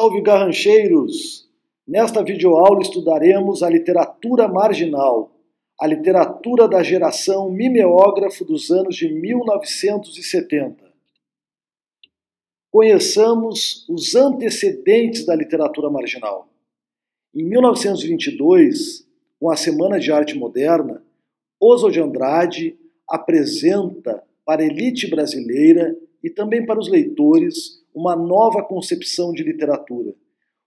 Salve, garrancheiros! Nesta videoaula estudaremos a literatura marginal, a literatura da geração mimeógrafo dos anos de 1970. Conheçamos os antecedentes da literatura marginal. Em 1922, com a Semana de Arte Moderna, Oswald de Andrade apresenta para a elite brasileira e também para os leitores uma nova concepção de literatura.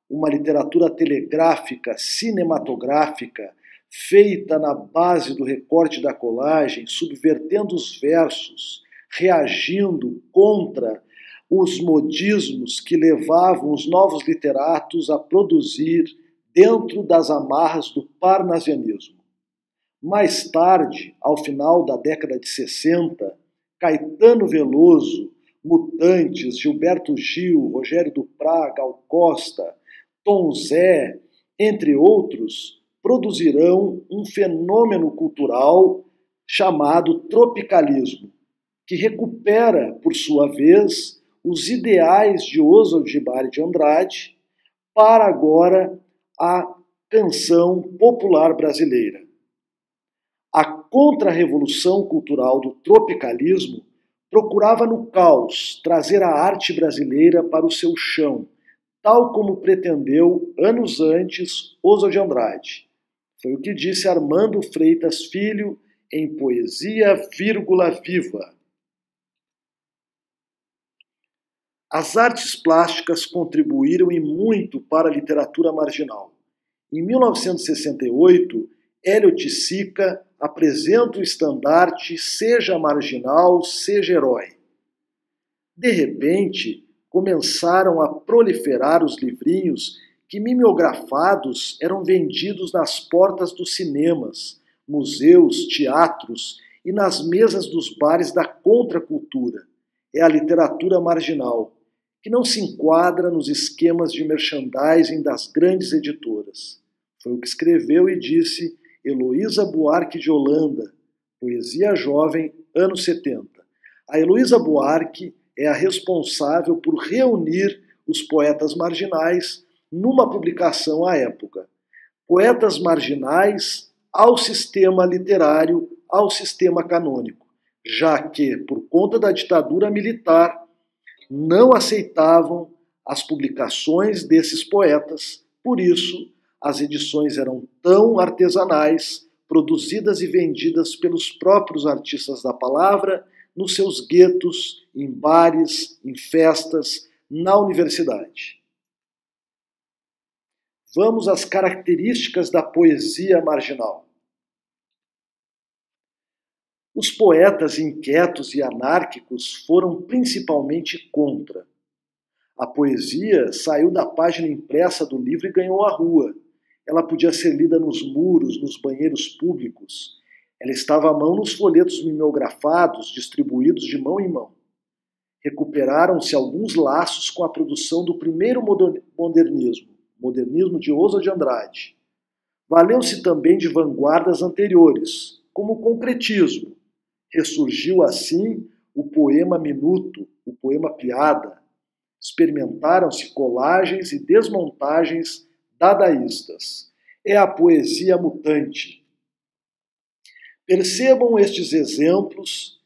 Uma literatura telegráfica, cinematográfica, feita na base do recorte da colagem, subvertendo os versos, reagindo contra os modismos que levavam os novos literatos a produzir dentro das amarras do parnasianismo. Mais tarde, ao final da década de 60, Caetano Veloso, Mutantes, Gilberto Gil, Rogério Duprat, Gal Costa, Tom Zé, entre outros, produzirão um fenômeno cultural chamado tropicalismo, que recupera, por sua vez, os ideais de Oswald de Andrade para agora a canção popular brasileira. A contra-revolução cultural do tropicalismo procurava no caos trazer a arte brasileira para o seu chão, tal como pretendeu anos antes Oswald de Andrade. Foi o que disse Armando Freitas Filho em Poesia, Viva. As artes plásticas contribuíram e muito para a literatura marginal. Em 1968, Eliot Sica apresenta o estandarte Seja Marginal, Seja Herói. De repente, começaram a proliferar os livrinhos que, mimeografados, eram vendidos nas portas dos cinemas, museus, teatros e nas mesas dos bares da contracultura. É a literatura marginal, que não se enquadra nos esquemas de merchandising das grandes editoras. Foi o que escreveu e disse Heloísa Buarque de Holanda, Poesia Jovem, anos 70. A Heloísa Buarque é a responsável por reunir os poetas marginais numa publicação à época. Poetas marginais ao sistema literário, ao sistema canônico, já que, por conta da ditadura militar, não aceitavam as publicações desses poetas, por isso, as edições eram tão artesanais, produzidas e vendidas pelos próprios artistas da palavra, nos seus guetos, em bares, em festas, na universidade. Vamos às características da poesia marginal. Os poetas inquietos e anárquicos foram principalmente contra. A poesia saiu da página impressa do livro e ganhou a rua. Ela podia ser lida nos muros, nos banheiros públicos. Ela estava à mão nos folhetos mimeografados, distribuídos de mão em mão. Recuperaram-se alguns laços com a produção do primeiro modernismo de Oswald de Andrade. Valeu-se também de vanguardas anteriores, como o concretismo. Ressurgiu assim o poema minuto, o poema piada. Experimentaram-se colagens e desmontagens dadaístas. É a poesia mutante. Percebam estes exemplos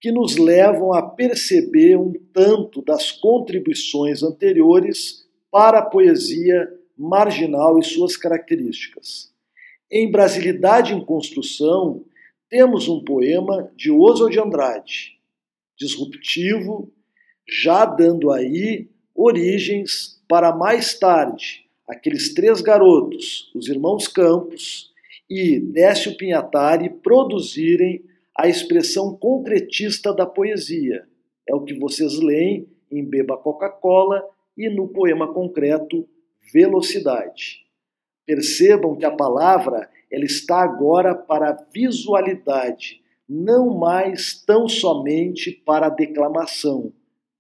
que nos levam a perceber um tanto das contribuições anteriores para a poesia marginal e suas características. Em Brasilidade em Construção, temos um poema de Oswald de Andrade, disruptivo, já dando aí origens para mais tarde aqueles três garotos, os irmãos Campos e Décio Pinhatari, produzirem a expressão concretista da poesia. É o que vocês leem em Beba Coca-Cola e no poema concreto Velocidade. Percebam que a palavra ela está agora para a visualidade, não mais tão somente para a declamação,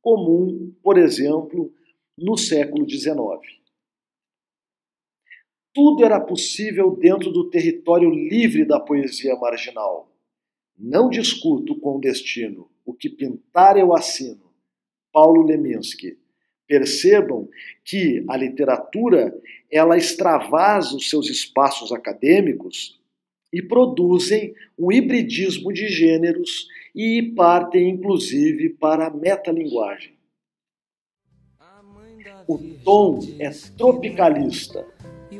comum, por exemplo, no século XIX. Tudo era possível dentro do território livre da poesia marginal. Não discuto com o destino, o que pintar eu assino. Paulo Leminski. Percebam que a literatura, ela extravasa os seus espaços acadêmicos e produzem um hibridismo de gêneros e partem, inclusive, para a metalinguagem. O tom é tropicalista.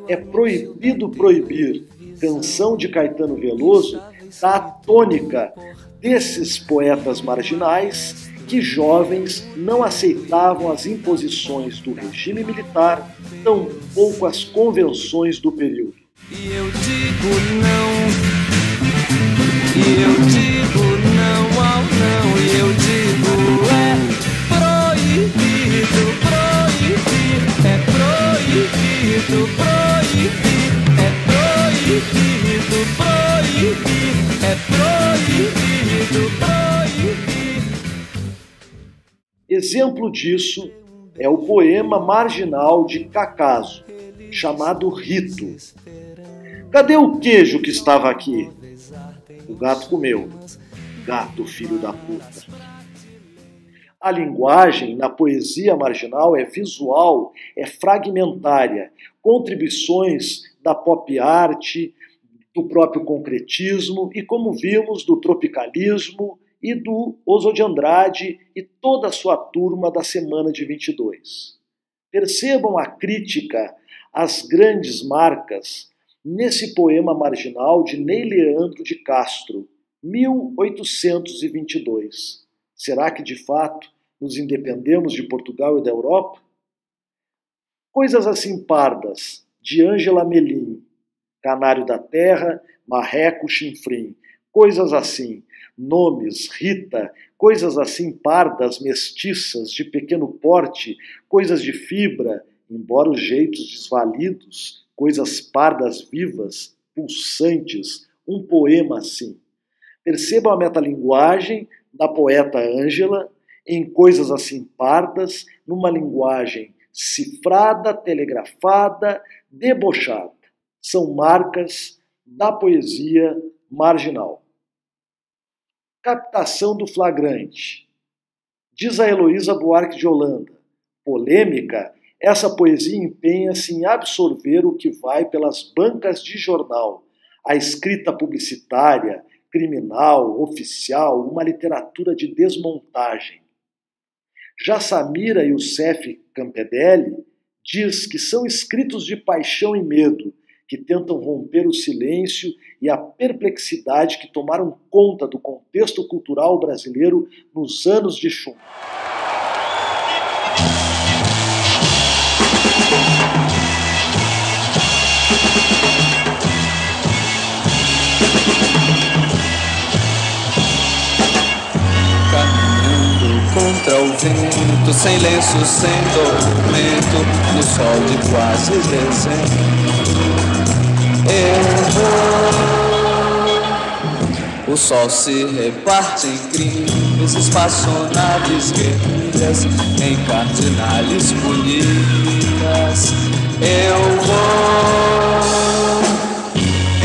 É proibido proibir. Canção de Caetano Veloso dá a tônica desses poetas marginais que jovens não aceitavam as imposições do regime militar, tampouco as convenções do período. E eu digo não, e eu digo não ao não, e eu digo proibido proibir, proibido proibir, proibido proibir, proibido proibir. Exemplo disso é o poema marginal de Cacaso, chamado Rito. Cadê o queijo que estava aqui? O gato comeu. Gato, filho da puta. A linguagem na poesia marginal é visual, é fragmentária. Contribuições da pop art, do próprio concretismo e, como vimos, do tropicalismo e do Oswald de Andrade e toda a sua turma da Semana de 22. Percebam a crítica às grandes marcas nesse poema marginal de Ney Leandro de Castro, 1822. Será que, de fato, nos independemos de Portugal e da Europa? Coisas assim pardas, de Ângela Melim, Canário da Terra, Marreco Chinfrim. Coisas assim, nomes, Rita, coisas assim pardas, mestiças, de pequeno porte, coisas de fibra, embora os jeitos desvalidos, coisas pardas vivas, pulsantes, um poema assim. Percebam a metalinguagem da poeta Ângela em coisas assim pardas, numa linguagem cifrada, telegrafada, debochada. São marcas da poesia marginal. Captação do flagrante. Diz a Heloísa Buarque de Holanda, polêmica, essa poesia empenha-se em absorver o que vai pelas bancas de jornal, a escrita publicitária, criminal, oficial, uma literatura de desmontagem. Já Samira Youssef Campedelli diz que são escritos de paixão e medo, que tentam romper o silêncio e a perplexidade que tomaram conta do contexto cultural brasileiro nos anos de chumbo. Contra o vento, sem lenço, sem documento, no sol de quase dezembro, eu vou. O sol se reparte em crimes, espaçonaves guerrilhas, em cardinales bonitas, eu vou.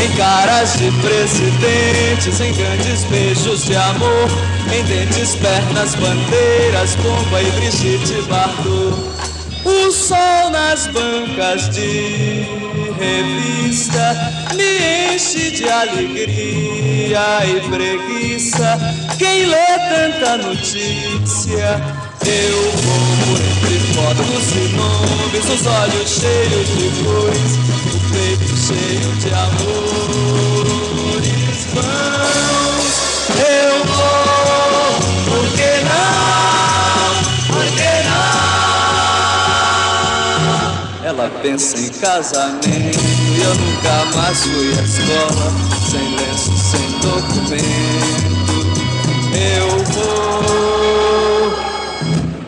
Em caras de presidentes, em grandes beijos de amor, em dentes, pernas, bandeiras, pompa e Brigitte Bardot. O sol nas bancas de revista me enche de alegria e preguiça. Quem lê tanta notícia, eu vou entre fotos e nomes, os olhos cheios de luz, o peito cheio de amores vãos. Eu vou, por que não? Por que não? Ela pensa em casamento e eu nunca mais fui à escola, sem lenço, sem documento. Eu vou.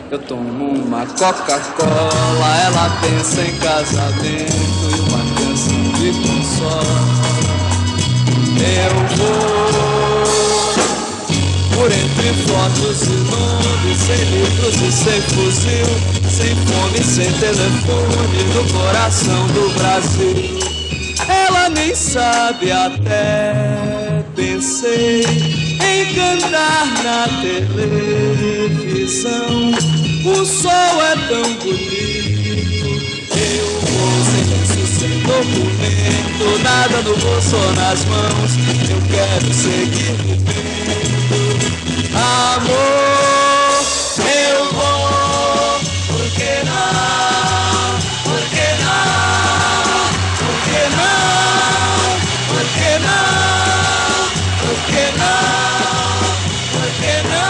Eu tomo uma Coca-Cola, ela pensa em casamento e uma canção de consola. Eu vou por entre fotos e nomes, sem livros e sem fuzil, sem fome, sem telefone, no coração do Brasil. Ela nem sabe, até pensei em cantar na televisão O sol é tão bonito, eu vou sem lenço, sem documento, nada no bolso ou nas mãos, eu quero seguir vivendo. Amor, eu vou, por que não? Por que não? Por que não? Por que não? Por que não? Por que não?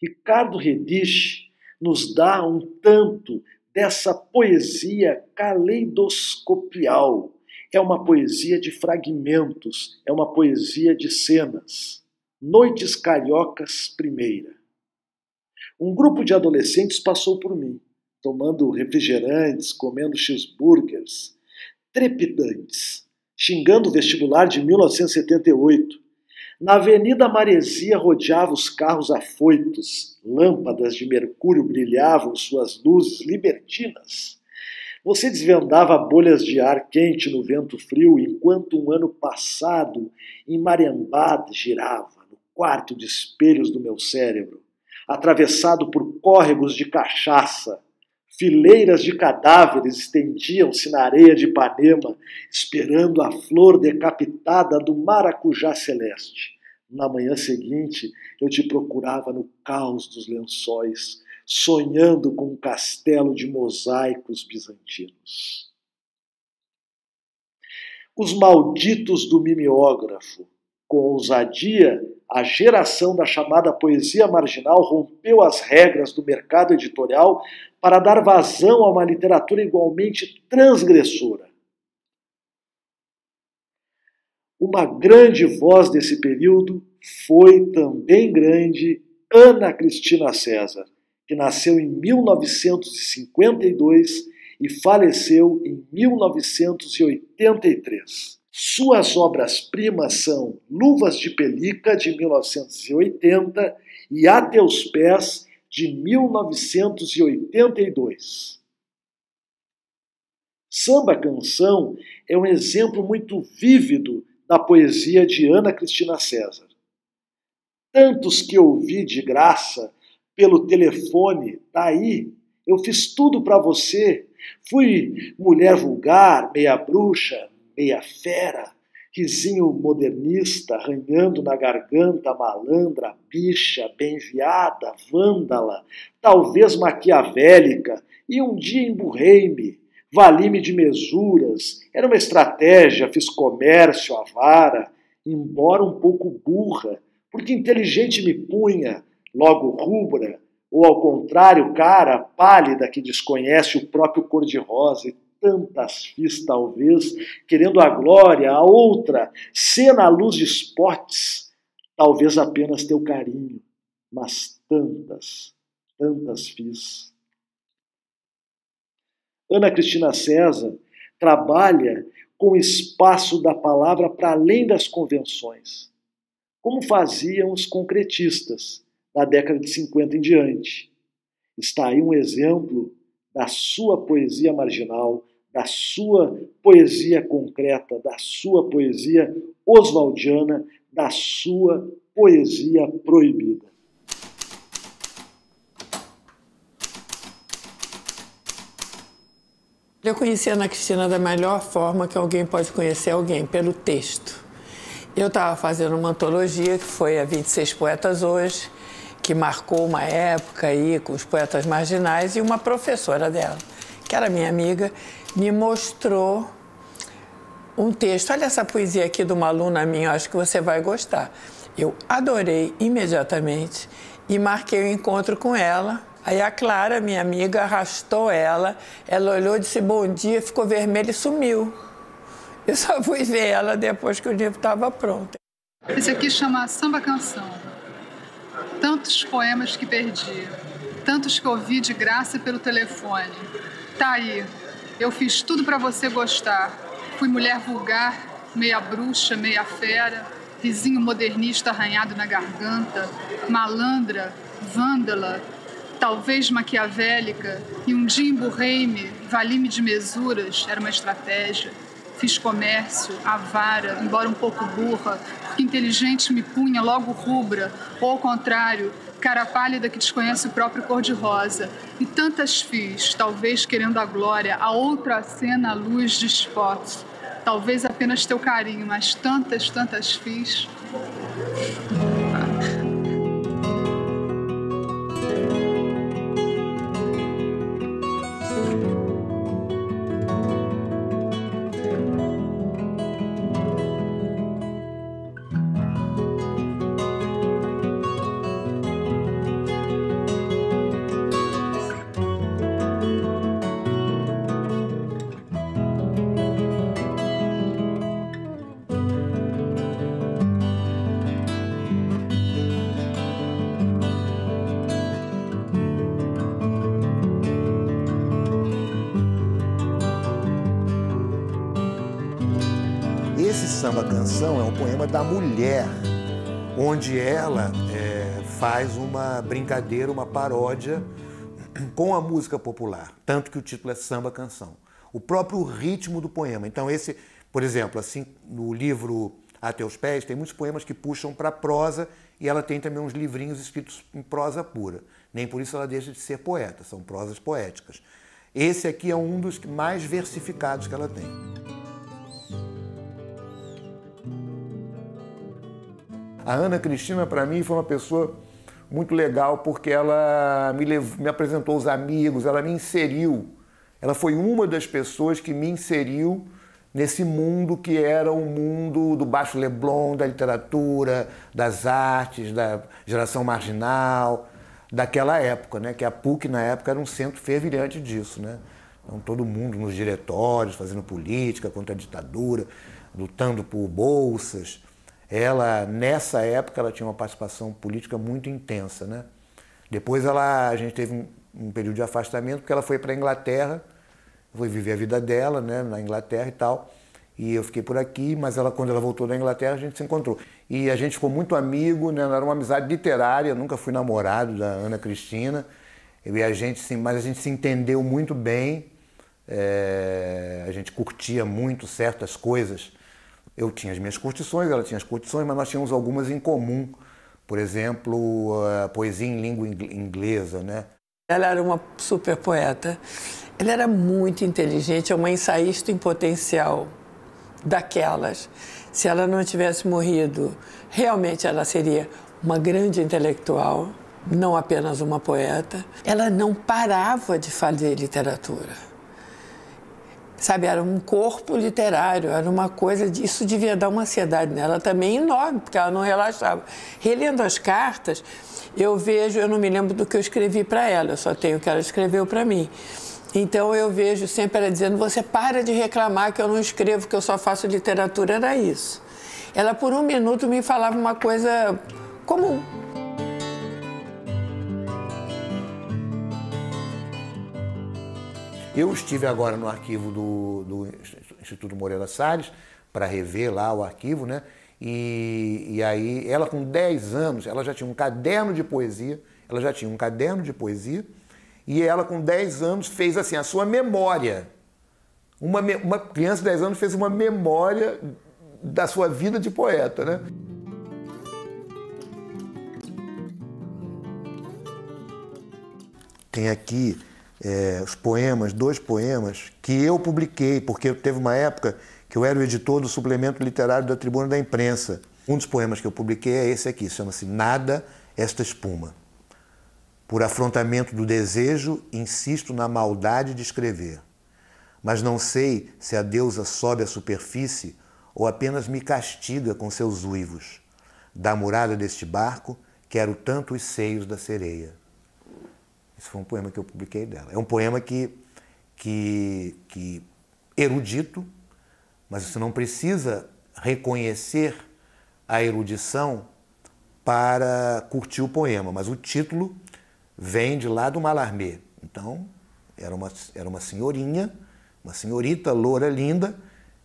Ricardo Redisch nos dá um tanto dessa poesia caleidoscopial. É uma poesia de fragmentos, é uma poesia de cenas. Noites Cariocas Primeira. Um grupo de adolescentes passou por mim, tomando refrigerantes, comendo cheeseburgers, trepidantes, xingando o vestibular de 1978. Na Avenida Maresia rodeava os carros afoitos, lâmpadas de mercúrio brilhavam suas luzes libertinas. Você desvendava bolhas de ar quente no vento frio, enquanto um ano passado, emariambado, girava no quarto de espelhos do meu cérebro, atravessado por córregos de cachaça. Fileiras de cadáveres estendiam-se na areia de Ipanema, esperando a flor decapitada do maracujá celeste. Na manhã seguinte, eu te procurava no caos dos lençóis, sonhando com um castelo de mosaicos bizantinos. Os malditos do mimeógrafo. Com ousadia, a geração da chamada poesia marginal rompeu as regras do mercado editorial para dar vazão a uma literatura igualmente transgressora. Uma grande voz desse período foi também grande Ana Cristina César, que nasceu em 1952 e faleceu em 1983. Suas obras-primas são Luvas de Pelica, de 1980, e A Teus Pés, de 1982. Samba-canção é um exemplo muito vívido da poesia de Ana Cristina César. Tantos que ouvi de graça pelo telefone, daí, eu fiz tudo para você, fui mulher vulgar, meia bruxa, meia fera, risinho modernista, arranhando na garganta, malandra, bicha, bem-viada, vândala, talvez maquiavélica, e um dia emburrei-me, vali-me de mesuras, era uma estratégia, fiz comércio, avara, embora um pouco burra, porque inteligente me punha, logo rubra, ou ao contrário, cara, pálida que desconhece o próprio cor-de-rosa, e tantas fiz, talvez, querendo a glória, a outra, cena à luz de spots, talvez apenas teu carinho, mas tantas, tantas fiz. Ana Cristina César trabalha com o espaço da palavra para além das convenções, como faziam os concretistas da década de 50 em diante. Está aí um exemplo da sua poesia marginal, da sua poesia concreta, da sua poesia oswaldiana, da sua poesia proibida. Eu conheci a Ana Cristina da melhor forma que alguém pode conhecer alguém, pelo texto. Eu estava fazendo uma antologia que foi a 26 Poetas Hoje, que marcou uma época aí com os poetas marginais, e uma professora dela, que era minha amiga, me mostrou um texto. Olha essa poesia aqui de uma aluna minha, acho que você vai gostar. Eu adorei imediatamente e marquei o encontro com ela. Aí a Clara, minha amiga, arrastou ela olhou e disse bom dia, ficou vermelha e sumiu. Eu só fui ver ela depois que o livro estava pronto. Esse aqui chama Samba-canção. Tantos poemas que perdi, tantos que ouvi de graça pelo telefone. Tá aí, eu fiz tudo para você gostar. Fui mulher vulgar, meia bruxa, meia fera, risinho modernista arranhado na garganta, malandra, vândala, talvez maquiavélica, e um dia emburrei-me, vali-me de mesuras, era uma estratégia. Fiz comércio, avara, embora um pouco burra, porque inteligente me punha logo rubra, ou ao contrário, cara pálida que desconhece o próprio cor-de-rosa. E tantas fiz, talvez querendo a glória, a outra cena à luz de spots. Talvez apenas teu carinho, mas tantas, tantas fiz. Samba Canção é um poema da mulher, onde ela faz uma brincadeira, uma paródia com a música popular, tanto que o título é Samba Canção. O próprio ritmo do poema. Então esse, por exemplo, assim, no livro A Teus Pés, tem muitos poemas que puxam para prosa e ela tem também uns livrinhos escritos em prosa pura. Nem por isso ela deixa de ser poeta, são prosas poéticas. Esse aqui é um dos mais versificados que ela tem. A Ana Cristina, para mim, foi uma pessoa muito legal porque ela me apresentou os amigos, ela me inseriu. Ela foi uma das pessoas que me inseriu nesse mundo que era o mundo do Baixo Leblon, da literatura, das artes, da geração marginal, daquela época, né? Que a PUC, na época, era um centro fervilhante disso, né? Então, todo mundo nos diretórios, fazendo política contra a ditadura, lutando por bolsas. Ela, nessa época, ela tinha uma participação política muito intensa, né? Depois a gente teve um período de afastamento, porque ela foi para a Inglaterra, foi viver a vida dela, né, na Inglaterra e tal. E eu fiquei por aqui, mas quando ela voltou da Inglaterra, a gente se encontrou. E a gente ficou muito amigo, né? Era uma amizade literária, nunca fui namorado da Ana Cristina. Mas a gente se entendeu muito bem, a gente curtia muito certas coisas. Eu tinha as minhas curtições, ela tinha as curtições, mas nós tínhamos algumas em comum. Por exemplo, a poesia em língua inglesa, né? Ela era uma super poeta. Ela era muito inteligente, é uma ensaísta em potencial daquelas. Se ela não tivesse morrido, realmente ela seria uma grande intelectual, não apenas uma poeta. Ela não parava de fazer literatura. Sabe, era um corpo literário, era uma coisa, isso devia dar uma ansiedade nela também enorme, porque ela não relaxava. Relendo as cartas, eu não me lembro do que eu escrevi para ela, eu só tenho o que ela escreveu para mim. Então eu vejo sempre ela dizendo, você para de reclamar que eu não escrevo, que eu só faço literatura, era isso. Ela por um minuto me falava uma coisa comum. Eu estive agora no arquivo do Instituto Moreira Salles para rever lá o arquivo, né? E aí, ela com 10 anos, ela já tinha um caderno de poesia, e ela com 10 anos fez assim, a sua memória. Uma criança de 10 anos fez uma memória da sua vida de poeta, né? Tem aqui os poemas, 2 poemas que eu publiquei, porque teve uma época que eu era o editor do suplemento literário da Tribuna da Imprensa. Um dos poemas que eu publiquei é esse aqui, chama-se Nada Esta Espuma. Por afrontamento do desejo, insisto na maldade de escrever. Mas não sei se a deusa sobe à superfície ou apenas me castiga com seus uivos. Da murada deste barco, quero tanto os seios da sereia. Esse foi um poema que eu publiquei dela. É um poema que erudito, mas você não precisa reconhecer a erudição para curtir o poema. Mas o título vem de lá do Mallarmé. Então, era uma senhorinha, uma senhorita loura linda,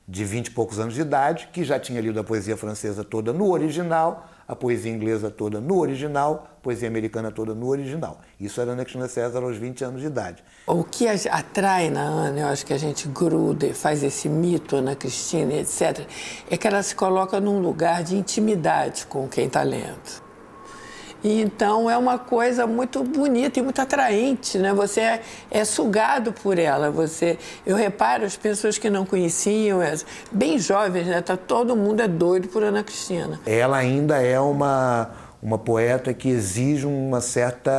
de 20 e poucos anos de idade, que já tinha lido a poesia francesa toda no original, a poesia inglesa toda no original, a poesia americana toda no original. Isso era Ana Cristina César aos 20 anos de idade. O que atrai na Ana, eu acho que a gente gruda, faz esse mito, Ana Cristina, etc., é que ela se coloca num lugar de intimidade com quem está lendo. E então é uma coisa muito bonita e muito atraente, né? Você é sugado por ela. Eu reparo as pessoas que não conheciam, bem jovens, né? Todo mundo é doido por Ana Cristina. Ela ainda é uma poeta que exige um certo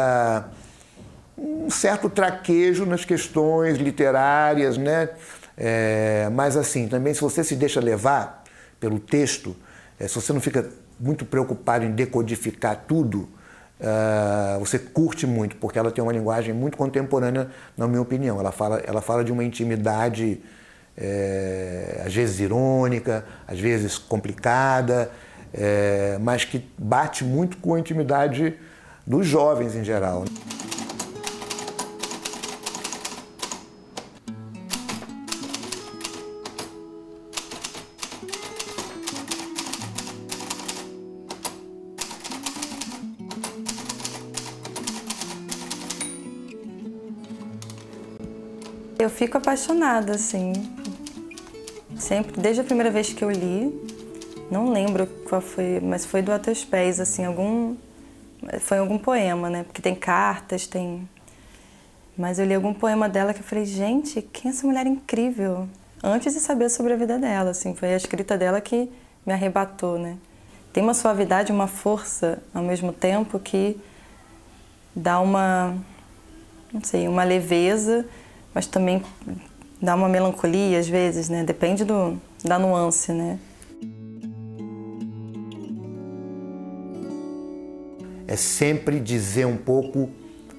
traquejo nas questões literárias, né? Mas assim, também se você se deixa levar pelo texto, se você não fica muito preocupado em decodificar tudo, você curte muito, porque ela tem uma linguagem muito contemporânea, na minha opinião. Ela fala de uma intimidade, às vezes irônica, às vezes complicada, mas que bate muito com a intimidade dos jovens em geral. Eu fico apaixonada, assim, sempre, desde a primeira vez que eu li, não lembro qual foi, mas foi do A Teus Pés, assim, foi algum poema, né, porque tem cartas, mas eu li algum poema dela que eu falei, gente, quem é essa mulher incrível? Antes de saber sobre a vida dela, assim, foi a escrita dela que me arrebatou, né. Tem uma suavidade, uma força, ao mesmo tempo, que dá uma leveza, mas também dá uma melancolia às vezes, né? Depende da nuance, né? É sempre dizer um pouco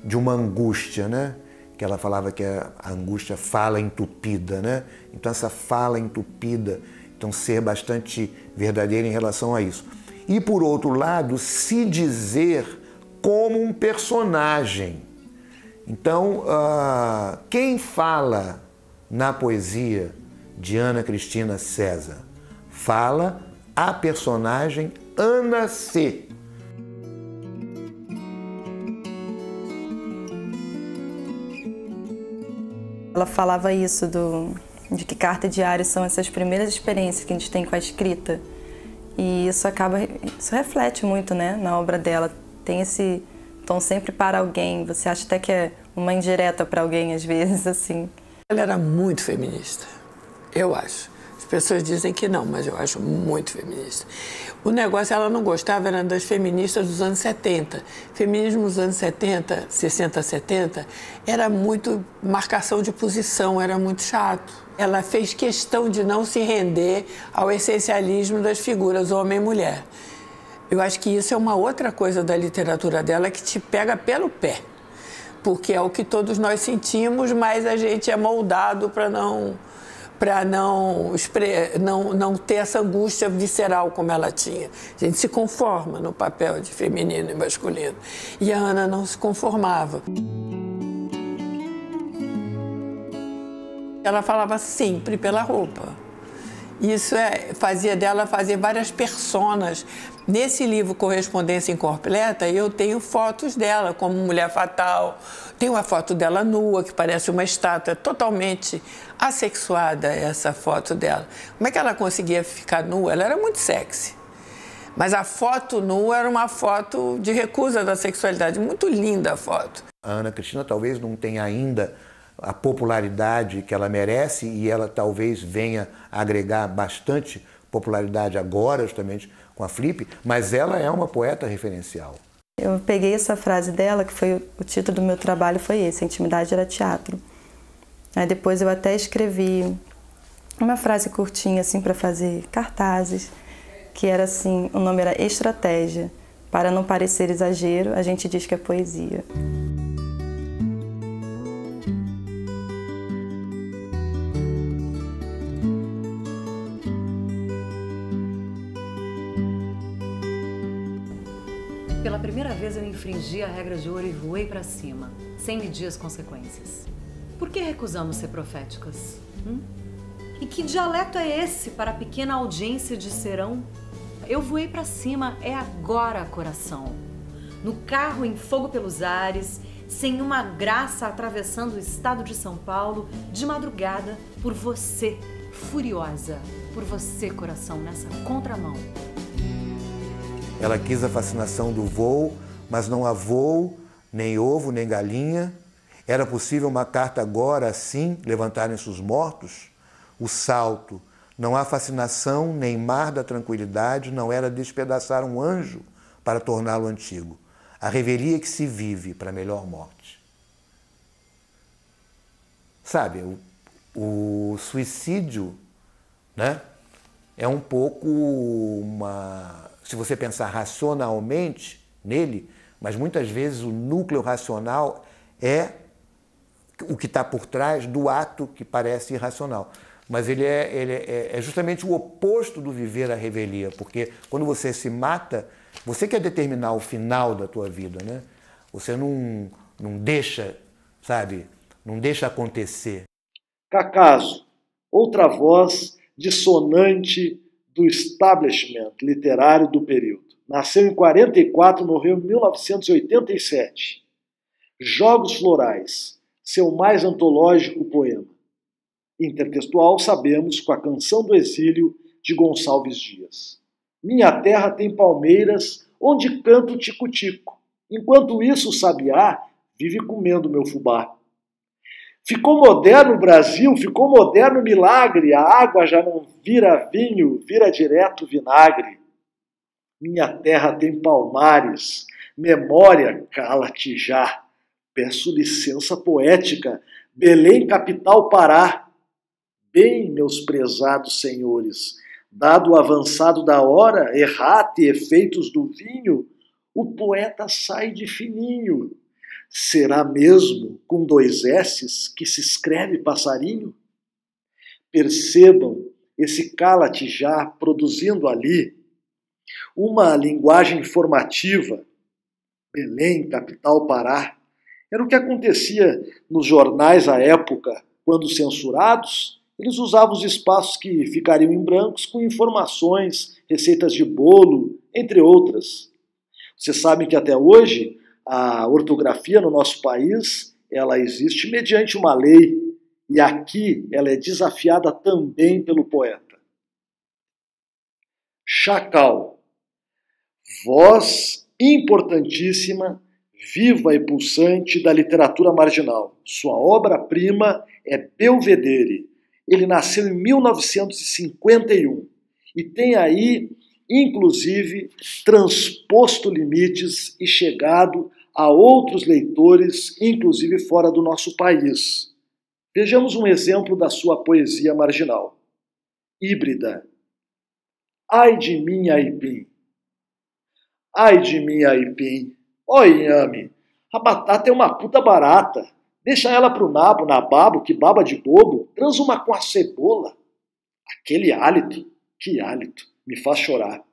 de uma angústia, né? Que ela falava que a angústia fala entupida, né? Então essa fala entupida, então ser bastante verdadeira em relação a isso. E por outro lado, se dizer como um personagem. Então, quem fala na poesia de Ana Cristina César? Fala a personagem Ana C. Ela falava isso de que carta e diário são essas primeiras experiências que a gente tem com a escrita. E isso reflete muito, né, na obra dela. Tem esse tom sempre para alguém, você acha até que é uma indireta para alguém, às vezes, assim. Ela era muito feminista, eu acho. As pessoas dizem que não, mas eu acho muito feminista. O negócio, ela não gostava, era das feministas dos anos 70. Feminismo dos anos 70, 60, 70, era muito marcação de posição, era muito chato. Ela fez questão de não se render ao essencialismo das figuras homem e mulher. Eu acho que isso é uma outra coisa da literatura dela que te pega pelo pé, porque é o que todos nós sentimos, mas a gente é moldado para não ter essa angústia visceral como ela tinha. A gente se conforma no papel de feminino e masculino. E a Ana não se conformava. Ela falava sempre pela roupa. Isso fazia dela fazer várias personas. Nesse livro Correspondência Incompleta, eu tenho fotos dela como mulher fatal. Tem uma foto dela nua, que parece uma estátua, totalmente assexuada, essa foto dela. Como é que ela conseguia ficar nua? Ela era muito sexy. Mas a foto nua era uma foto de recusa da sexualidade. Muito linda a foto. A Ana Cristina talvez não tenha ainda a popularidade que ela merece, e ela talvez venha a agregar bastante popularidade agora, justamente com a Flip, mas ela é uma poeta referencial. Eu peguei essa frase dela, que foi o título do meu trabalho, foi esse, A Intimidade era Teatro. Aí depois eu até escrevi uma frase curtinha assim para fazer cartazes, que era assim, o nome era Estratégia. Para não parecer exagero, a gente diz que é poesia. Pela primeira vez eu infringi a regra de ouro e voei para cima, sem medir as consequências. Por que recusamos ser proféticas? E que dialeto é esse para a pequena audiência de serão? Eu voei para cima, é agora, coração. No carro em fogo pelos ares, sem uma graça atravessando o estado de São Paulo, de madrugada, por você, furiosa, por você, coração, nessa contramão. Ela quis a fascinação do voo, mas não há voo, nem ovo, nem galinha. Era possível uma carta agora, assim, levantarem-se os mortos? O salto, não há fascinação, nem mar da tranquilidade, não era despedaçar um anjo para torná-lo antigo. A revelia que se vive para melhor morte. Sabe, o suicídio, né, é um pouco uma... Se você pensar racionalmente nele, mas muitas vezes o núcleo racional é o que está por trás do ato que parece irracional. Mas ele é justamente o oposto do viver a revelia, porque quando você se mata, você quer determinar o final da tua vida, né? Você não deixa, sabe, não deixa acontecer. Cacaso, outra voz dissonante do establishment literário do período. Nasceu em 44, morreu em 1987. Jogos Florais, seu mais antológico poema. Intertextual, sabemos, com a Canção do Exílio de Gonçalves Dias. Minha terra tem palmeiras onde canto o tico-tico. Enquanto isso, o sabiá vive comendo meu fubá. Ficou moderno o Brasil, ficou moderno o milagre. A água já não vira vinho, vira direto vinagre. Minha terra tem palmares, memória, cala-te já. Peço licença poética, Belém, capital Pará. Bem, meus prezados senhores, dado o avançado da hora, errate efeitos do vinho, o poeta sai de fininho. Será mesmo com 2 S's que se escreve passarinho? Percebam esse cala-te já produzindo ali uma linguagem informativa. Belém, capital Pará. Era o que acontecia nos jornais à época, quando censurados, eles usavam os espaços que ficariam em brancos com informações, receitas de bolo, entre outras. Vocês sabem que até hoje a ortografia no nosso país ela existe mediante uma lei, e aqui ela é desafiada também pelo poeta. Chacal, voz importantíssima, viva e pulsante da literatura marginal. Sua obra-prima é Belvedere. Ele nasceu em 1951 e tem aí, inclusive, transposto limites e chegado a outros leitores, inclusive fora do nosso país. Vejamos um exemplo da sua poesia marginal. Híbrida. Ai de mim, aipim. Ai de mim, aipim. Ó inhame, a batata é uma puta barata. Deixa ela pro nabo, nababo, que baba de bobo. Transa uma com a cebola. Aquele hálito, que hálito, me faz chorar.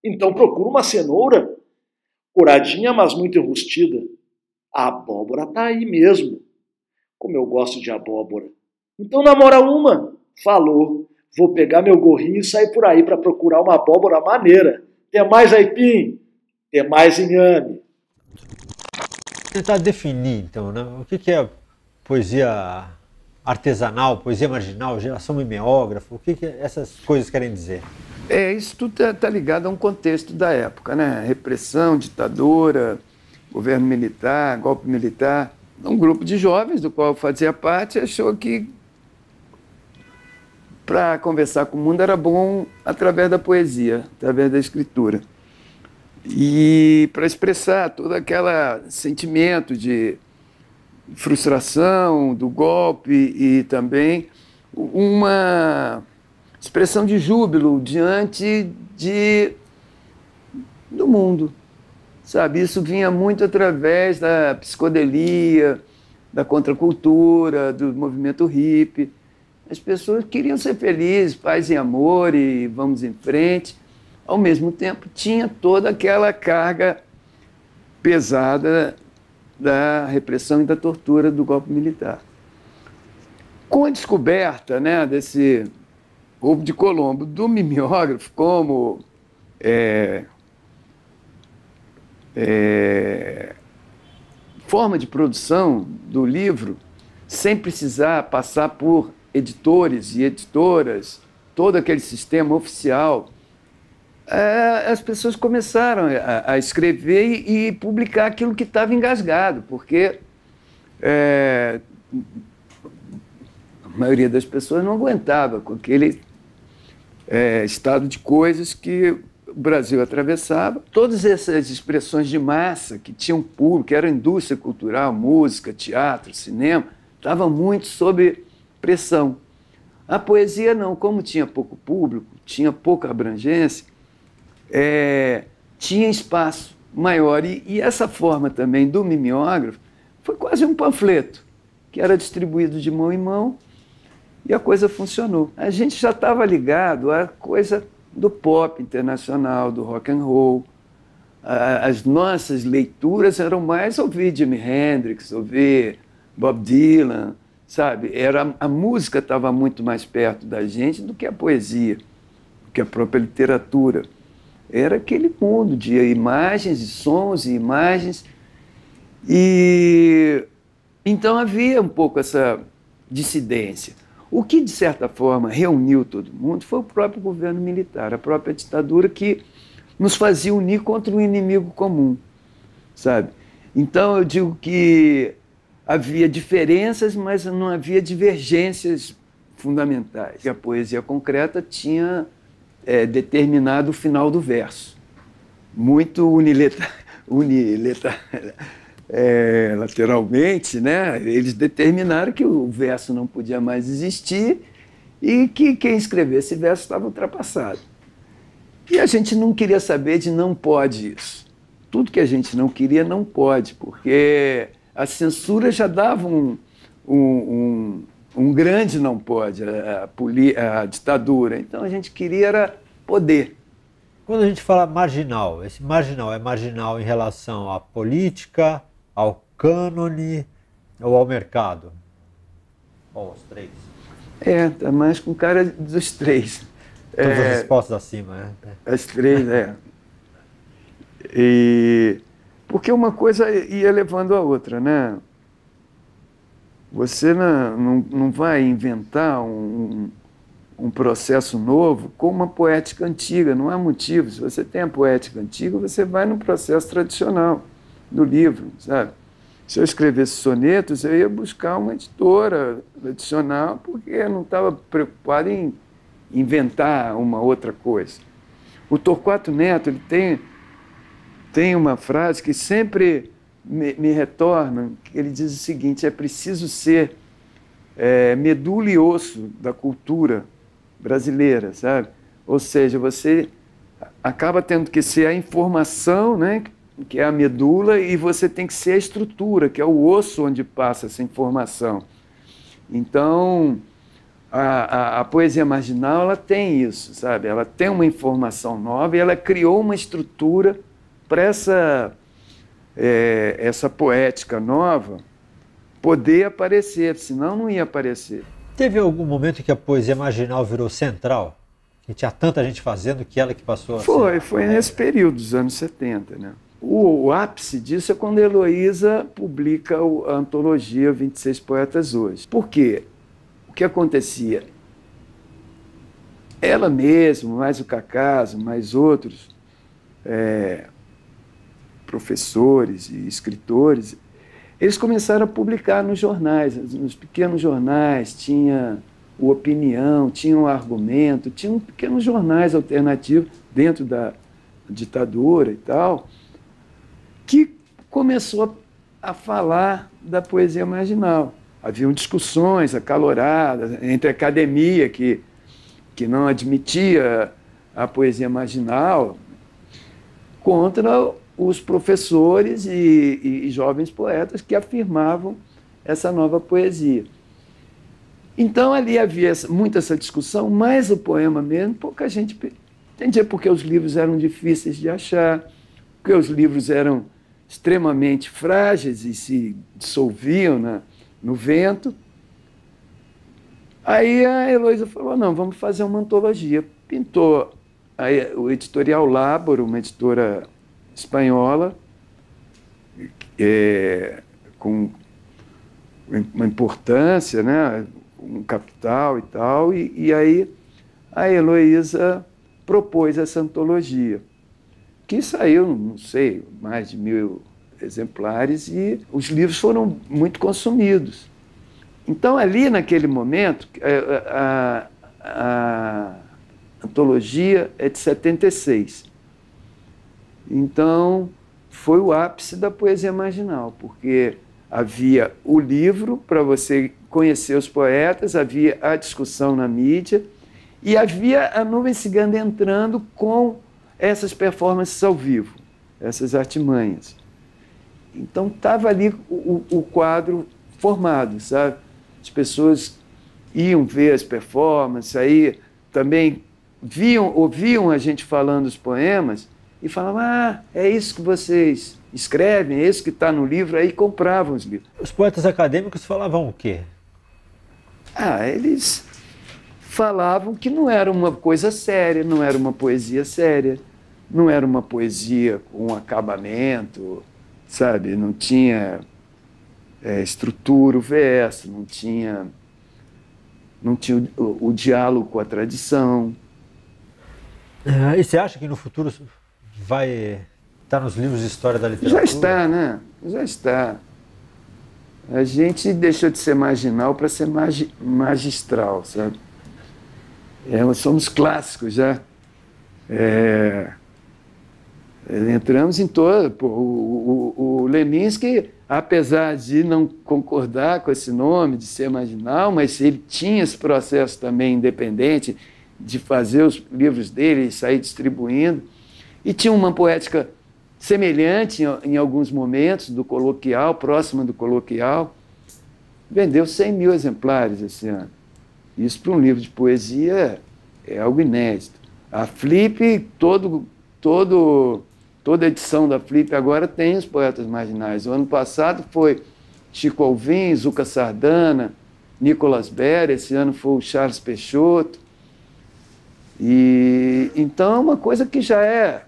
Então procura uma cenoura, coradinha, mas muito enrustida. A abóbora tá aí mesmo. Como eu gosto de abóbora. Então namora uma. Falou. Vou pegar meu gorrinho e sair por aí para procurar uma abóbora maneira. Tem mais aipim? Tem mais inhame. Tentar definir, então, né? O que é poesia artesanal, poesia marginal, geração mimeógrafa, o que essas coisas querem dizer? Isso tudo está ligado a um contexto da época, né? Repressão, ditadura, governo militar, golpe militar. Um grupo de jovens, do qual eu fazia parte, achou que para conversar com o mundo era bom através da poesia, através da escritura. E para expressar todo aquele sentimento de frustração do golpe e também uma expressão de júbilo diante do mundo, sabe? Isso vinha muito através da psicodelia, da contracultura, do movimento hippie. As pessoas queriam ser felizes, paz e amor e vamos em frente. Ao mesmo tempo, tinha toda aquela carga pesada da repressão e da tortura do golpe militar. Com a descoberta, né, desse Ovo de Colombo, do mimeógrafo, como forma de produção do livro, sem precisar passar por editores e editoras, todo aquele sistema oficial, as pessoas começaram a escrever e publicar aquilo que estava engasgado, porque a maioria das pessoas não aguentava com aquele estado de coisas que o Brasil atravessava. Todas essas expressões de massa que tinham público, que era indústria cultural, música, teatro, cinema, estavam muito sob pressão. A poesia não, como tinha pouco público, tinha pouca abrangência, tinha espaço maior. E essa forma também do mimeógrafo foi quase um panfleto, que era distribuído de mão em mão, e a coisa funcionou. A gente já estava ligado à coisa do pop internacional, do rock and roll. As nossas leituras eram mais ouvir Jimi Hendrix, ouvir Bob Dylan, sabe? A música estava muito mais perto da gente do que a poesia, do que a própria literatura. Era aquele mundo de imagens e sons e imagens. E então havia um pouco essa dissidência. O que, de certa forma, reuniu todo mundo foi o próprio governo militar, a própria ditadura, que nos fazia unir contra um inimigo comum, sabe? Então, eu digo que havia diferenças, mas não havia divergências fundamentais. E a poesia concreta tinha determinado o final do verso, muito lateralmente, né? Eles determinaram que o verso não podia mais existir e que quem escrevesse verso estava ultrapassado. E a gente não queria saber de não pode isso. Tudo que a gente não queria não pode, porque a censura já dava um grande não pode, a ditadura. Então a gente queria era poder. Quando a gente fala marginal, esse marginal é marginal em relação à política, ao cânone ou ao mercado? Ou os três? Tá mais com cara dos três. Todas as respostas acima, né? As três, porque uma coisa ia levando a outra, né? Você não vai inventar um processo novo com uma poética antiga, não há motivo. Se você tem a poética antiga, você vai no processo tradicional do livro, sabe? Se eu escrevesse sonetos, eu ia buscar uma editora tradicional, porque eu não estava preocupado em inventar uma outra coisa. O Torquato Neto ele tem uma frase que sempre me retorna, que ele diz o seguinte: é preciso ser medula e osso da cultura brasileira, sabe? Ou seja, você acaba tendo que ser a informação, né, que é a medula, e você tem que ser a estrutura, que é o osso onde passa essa informação. Então, a poesia marginal, ela tem isso, sabe? Ela tem uma informação nova e ela criou uma estrutura para essa poética nova poder aparecer, senão não ia aparecer. Teve algum momento que a poesia marginal virou central? Que tinha tanta gente fazendo que ela que passou a ser... Foi nesse período dos anos 70, né? O ápice disso é quando a Heloísa publica a antologia 26 Poetas Hoje. Por quê? O que acontecia? Ela mesma, mais o Cacaso, mais outros professores e escritores, eles começaram a publicar nos jornais, nos pequenos jornais, tinha o Opinião, tinha o Argumento, tinham pequenos jornais alternativos dentro da ditadura e tal, que começou a falar da poesia marginal. Haviam discussões acaloradas entre a academia, que não admitia a poesia marginal, contra os professores e jovens poetas que afirmavam essa nova poesia. Então, ali havia muita essa discussão, mas o poema mesmo, pouca gente entendia, porque os livros eram difíceis de achar, porque os livros eram extremamente frágeis e se dissolviam no vento. Aí a Heloísa falou, não, vamos fazer uma antologia. Pintou o editorial Láboro, uma editora espanhola, com uma importância, né, um capital e tal, e aí a Heloísa propôs essa antologia, que saiu, não sei, mais de 1000 exemplares, e os livros foram muito consumidos. Então, ali naquele momento, a antologia é de 76. Então, foi o ápice da poesia marginal, porque havia o livro para você conhecer os poetas, havia a discussão na mídia e havia a Nuvem Cigana entrando com essas performances ao vivo, essas artimanhas. Então, estava ali o quadro formado, sabe? As pessoas iam ver as performances, aí também ouviam a gente falando os poemas e falavam, é isso que vocês escrevem, é isso que está no livro, aí compravam os livros. Os poetas acadêmicos falavam o quê? Eles falavam que não era uma coisa séria, não era uma poesia séria, não era uma poesia com acabamento, sabe? Não tinha estrutura, o verso, não tinha o diálogo com a tradição. E você acha que no futuro vai estar nos livros de história da literatura? Já está, né? Já está. A gente deixou de ser marginal para ser magistral, sabe? Somos clássicos já. Entramos em todo. O Leminski, apesar de não concordar com esse nome, de ser marginal, mas ele tinha esse processo também independente de fazer os livros dele e sair distribuindo. E tinha uma poética semelhante em alguns momentos, do coloquial, próxima do coloquial. Vendeu 100 mil exemplares esse ano. Isso para um livro de poesia é algo inédito. A Flip, toda edição da Flip agora tem os poetas marginais. O ano passado foi Chico Alvim, Zuca Sardana, Nicolas Berra, esse ano foi o Charles Peixoto. E então é uma coisa que já é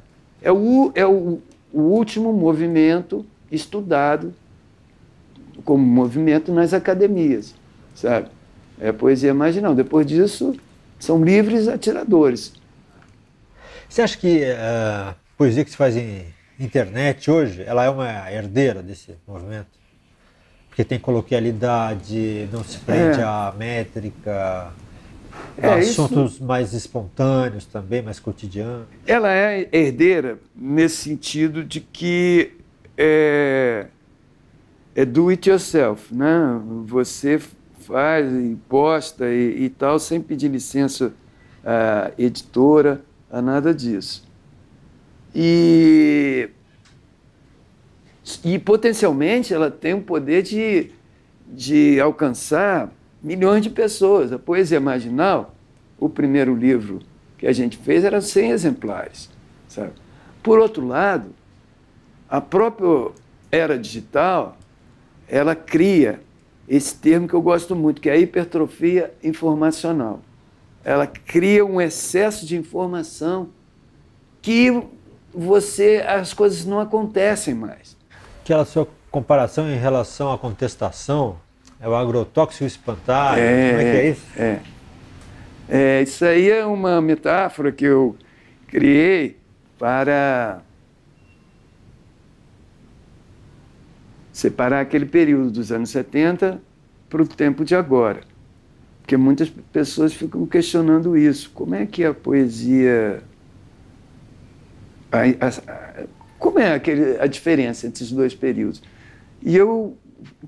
o último movimento estudado como movimento nas academias, sabe? É a poesia marginal. Depois disso, são livres atiradores. Você acha que a poesia que se faz em internet hoje, ela é uma herdeira desse movimento? Porque tem coloquialidade, não se prende à métrica, assuntos mais espontâneos também, mais cotidianos. Ela é herdeira nesse sentido de que é do it yourself, né? Você faz e posta e tal, sem pedir licença à editora, a nada disso. E potencialmente ela tem o poder de alcançar milhões de pessoas. A Poesia Marginal, o primeiro livro que a gente fez, era 100 exemplares, sabe? Por outro lado, a própria era digital, ela cria esse termo que eu gosto muito, que é a hipertrofia informacional. Ela cria um excesso de informação que as coisas não acontecem mais. Aquela sua comparação em relação à contestação, é o agrotóxico espantalho, como é que é isso? Isso aí é uma metáfora que eu criei para separar aquele período dos anos 70 para o tempo de agora. Porque muitas pessoas ficam questionando isso. Como é que a poesia... Como é a diferença entre os dois períodos? E eu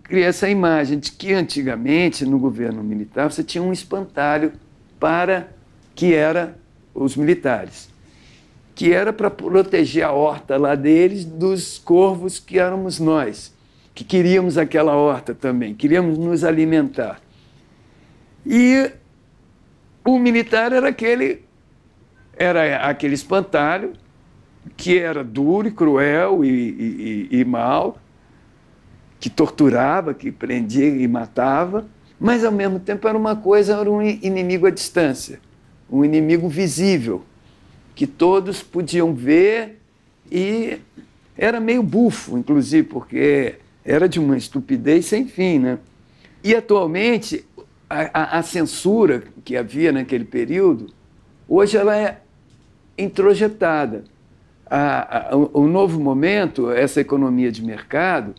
criei essa imagem de que antigamente, no governo militar, você tinha um espantalho que era os militares, que era para proteger a horta lá deles dos corvos que éramos nós, que queríamos aquela horta também, queríamos nos alimentar. E o militar era aquele espantalho que era duro e cruel e mau, que torturava, que prendia e matava, Mas, ao mesmo tempo, era um inimigo à distância, um inimigo visível, que todos podiam ver, e era meio bufo, inclusive, porque era de uma estupidez sem fim, né? E, atualmente, a censura que havia naquele período, hoje ela é introjetada. O novo momento, essa economia de mercado,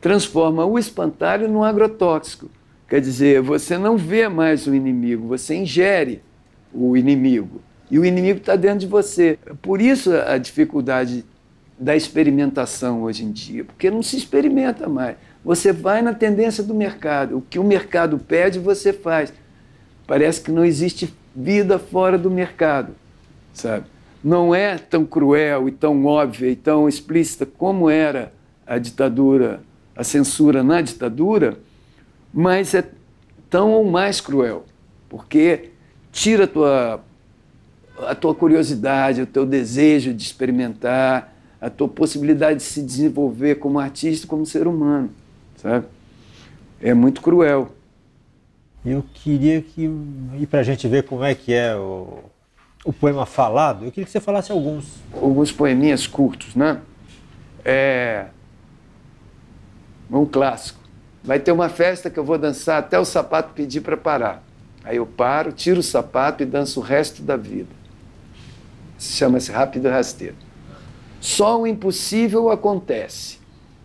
transforma o espantalho num agrotóxico. Quer dizer, você não vê mais o inimigo, você ingere o inimigo. E o inimigo está dentro de você. Por isso a dificuldade da experimentação hoje em dia, porque não se experimenta mais. Você vai na tendência do mercado. O que o mercado pede, você faz. Parece que não existe vida fora do mercado, sabe? Não é tão cruel e tão óbvia e tão explícita como era a ditadura, a censura na ditadura, mas é tão ou mais cruel, porque tira a tua curiosidade, o teu desejo de experimentar, a tua possibilidade de se desenvolver como artista, como ser humano, sabe? É muito cruel. Eu queria e para a gente ver como é que é o poema falado, eu queria que você falasse alguns poeminhas curtos, né? Um clássico. Vai ter uma festa que eu vou dançar até o sapato pedir para parar. Aí eu paro, tiro o sapato e danço o resto da vida. Chama-se Rápido e Rasteiro. Só o impossível acontece.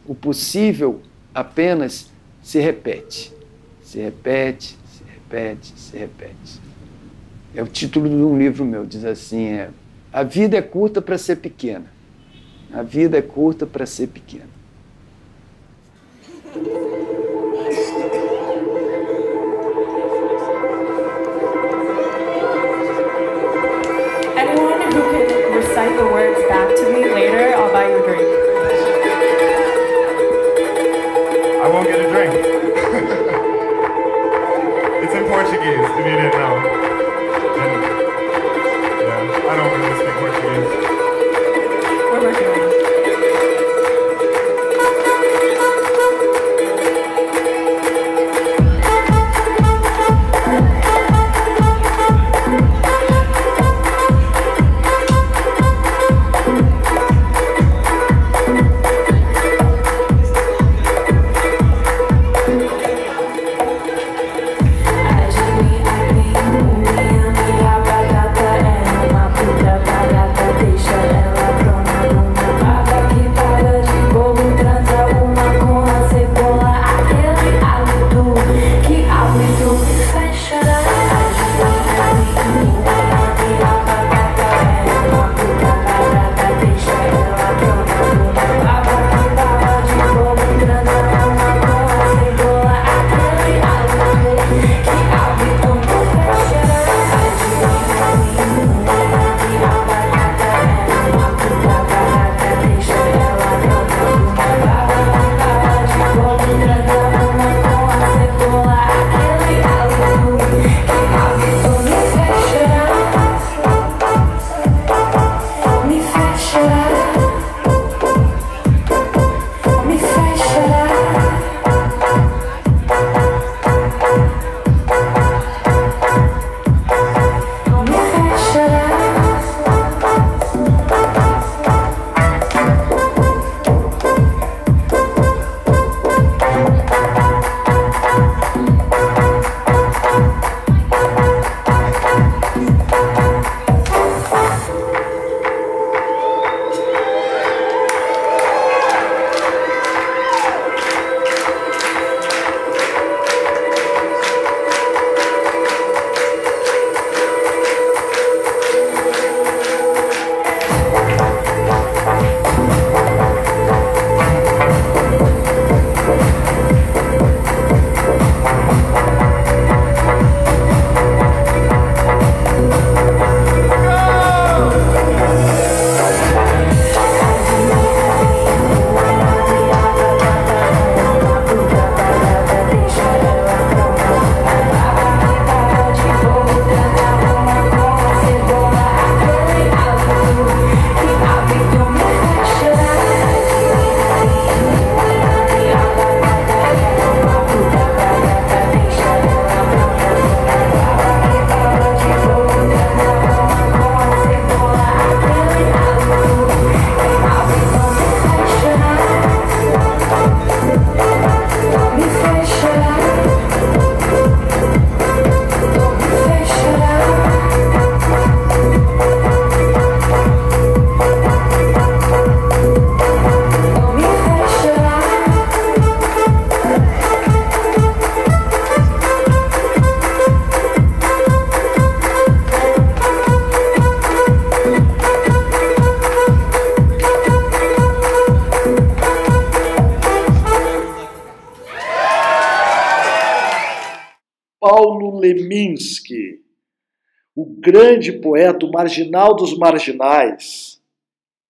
O possível apenas se repete. Se repete, se repete, se repete. É o título de um livro meu, diz assim, a vida é curta para ser pequena. A vida é curta para ser pequena. Anyone who can recite the words back to me later, I'll buy you a drink. I won't get a drink. It's in Portuguese, if you didn't know. I don't really speak Portuguese. We're working on it. Leminski, o grande poeta, o marginal dos marginais.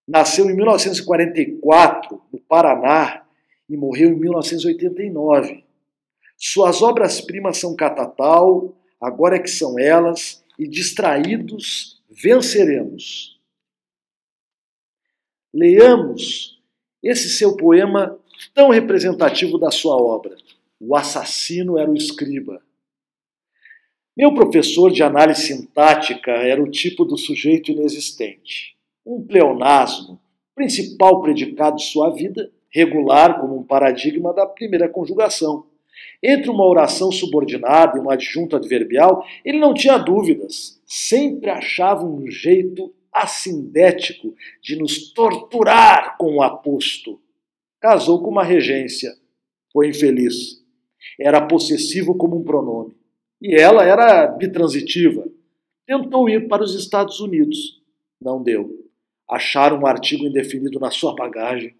Nasceu em 1944, no Paraná, e morreu em 1989. Suas obras-primas são Catatal, Agora é que são elas, e Distraídos venceremos. Leamos esse seu poema tão representativo da sua obra. O assassino era o escriba. Meu professor de análise sintática era o tipo do sujeito inexistente. Um pleonasmo, principal predicado de sua vida, regular como um paradigma da primeira conjugação. Entre uma oração subordinada e um adjunto adverbial, ele não tinha dúvidas. Sempre achava um jeito assindético de nos torturar com o aposto. Casou com uma regência. Foi infeliz. Era possessivo como um pronome. E ela era bitransitiva. Tentou ir para os Estados Unidos. Não deu. Acharam um artigo indefinido na sua bagagem.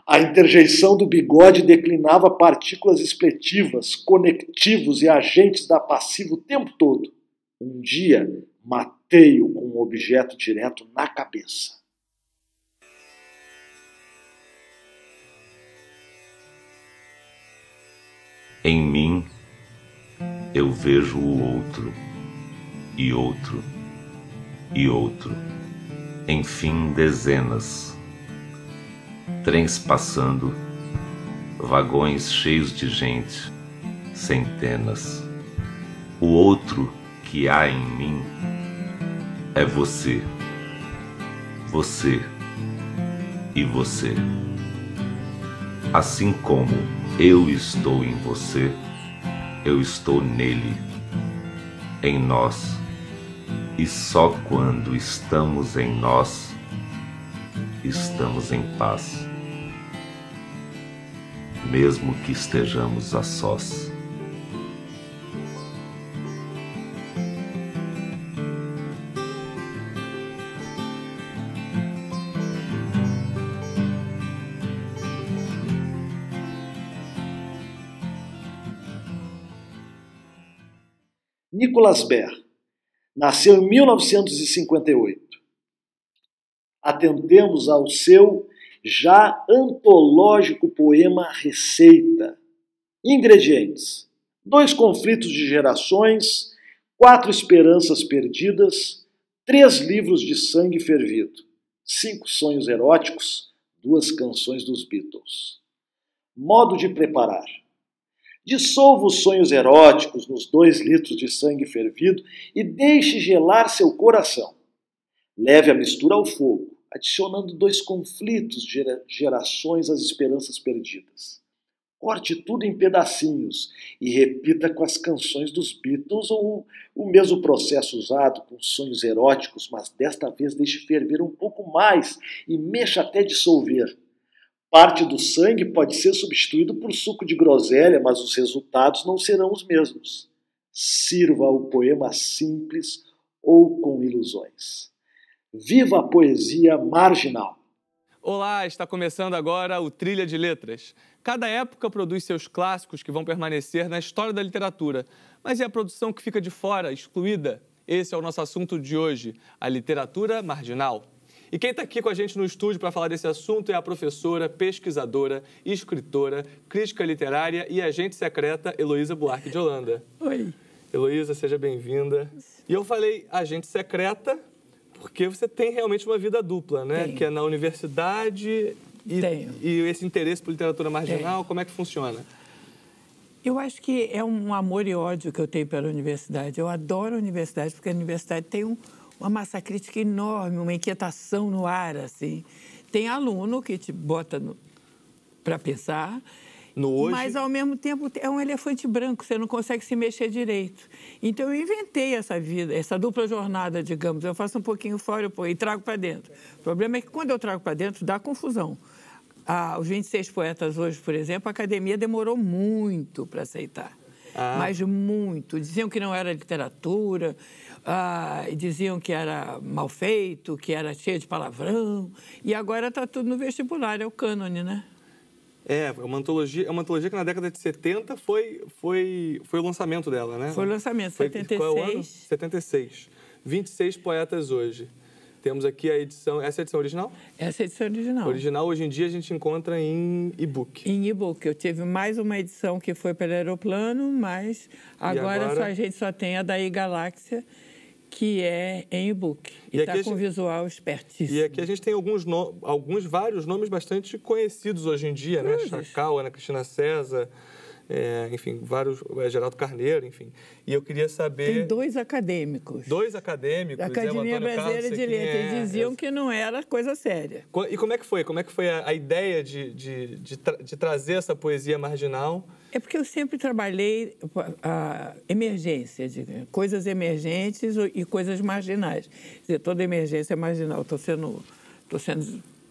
A interjeição do bigode declinava partículas expletivas, conectivos e agentes da passiva o tempo todo. Um dia, matei-o com um objeto direto na cabeça. Em mim, eu vejo o outro, e outro, e outro. Enfim, dezenas. Trens passando, vagões cheios de gente, centenas. O outro que há em mim é você, você e você. Assim como eu estou em você, eu estou nele, em nós. E só quando estamos em nós, estamos em paz. Mesmo que estejamos a sós. Nicolas Ber nasceu em 1958. Atendemos ao seu já antológico poema Receita. Ingredientes: 2 conflitos de gerações, 4 esperanças perdidas, 3 livros de sangue fervido, 5 sonhos eróticos, 2 canções dos Beatles. Modo de preparar: dissolva os sonhos eróticos nos 2 litros de sangue fervido e deixe gelar seu coração. Leve a mistura ao fogo, adicionando 2 conflitos de gerações às esperanças perdidas. Corte tudo em pedacinhos e repita com as canções dos Beatles ou o mesmo processo usado com sonhos eróticos, mas desta vez deixe ferver um pouco mais e mexa até dissolver. Parte do sangue pode ser substituído por suco de groselha, mas os resultados não serão os mesmos. Sirva o poema simples ou com ilusões. Viva a poesia marginal! Olá, está começando agora o Trilha de Letras. Cada época produz seus clássicos que vão permanecer na história da literatura. Mas e a produção que fica de fora, excluída? Esse é o nosso assunto de hoje, a literatura marginal. E quem está aqui com a gente no estúdio para falar desse assunto é a professora, pesquisadora, escritora, crítica literária e agente secreta Heloísa Buarque de Holanda. Oi. Heloísa, seja bem-vinda. E eu falei agente secreta porque você tem realmente uma vida dupla, né? Tenho. Que é na universidade e esse interesse por literatura marginal, Tenho. como é que funciona? Eu acho que é um amor e ódio que eu tenho pela universidade. Eu adoro a universidade porque a universidade tem uma massa crítica enorme, uma inquietação no ar, assim. Tem aluno que te bota para pensar, mas, ao mesmo tempo, é um elefante branco, você não consegue se mexer direito. Então, eu inventei essa vida, essa dupla jornada, digamos. Eu faço um pouquinho fora e trago para dentro. O problema é que, quando eu trago para dentro, dá confusão. Os 26 poetas hoje, por exemplo, a academia demorou muito para aceitar. Mas muito. Diziam que não era literatura, diziam que era mal feito, que era cheio de palavrão. E agora está tudo no vestibular, é o cânone, né? É uma antologia que na década de 70 foi o lançamento dela, né? Foi o lançamento, 76. Qual é o ano? 76. 26 poetas hoje. Temos aqui a edição... Essa é a edição original? Essa é a edição original. Original, hoje em dia, a gente encontra em e-book. Em e-book. Eu tive mais uma edição que foi pelo Aeroplano, mas agora a gente só tem a da iGaláxia, que é em e-book. E está com visual espertíssimo. E aqui a gente tem vários nomes bastante conhecidos hoje em dia, né? Chacal, Ana Cristina César... enfim, vários, Geraldo Carneiro, enfim. E eu queria saber... Tem 2 acadêmicos. 2 acadêmicos. Da Academia Brasileira de Letras. Eles diziam que não era coisa séria. E como é que foi? Como é que foi a ideia de trazer essa poesia marginal? É porque eu sempre trabalhei a emergência, coisas emergentes e coisas marginais. Quer dizer, toda emergência é marginal. Estou sendo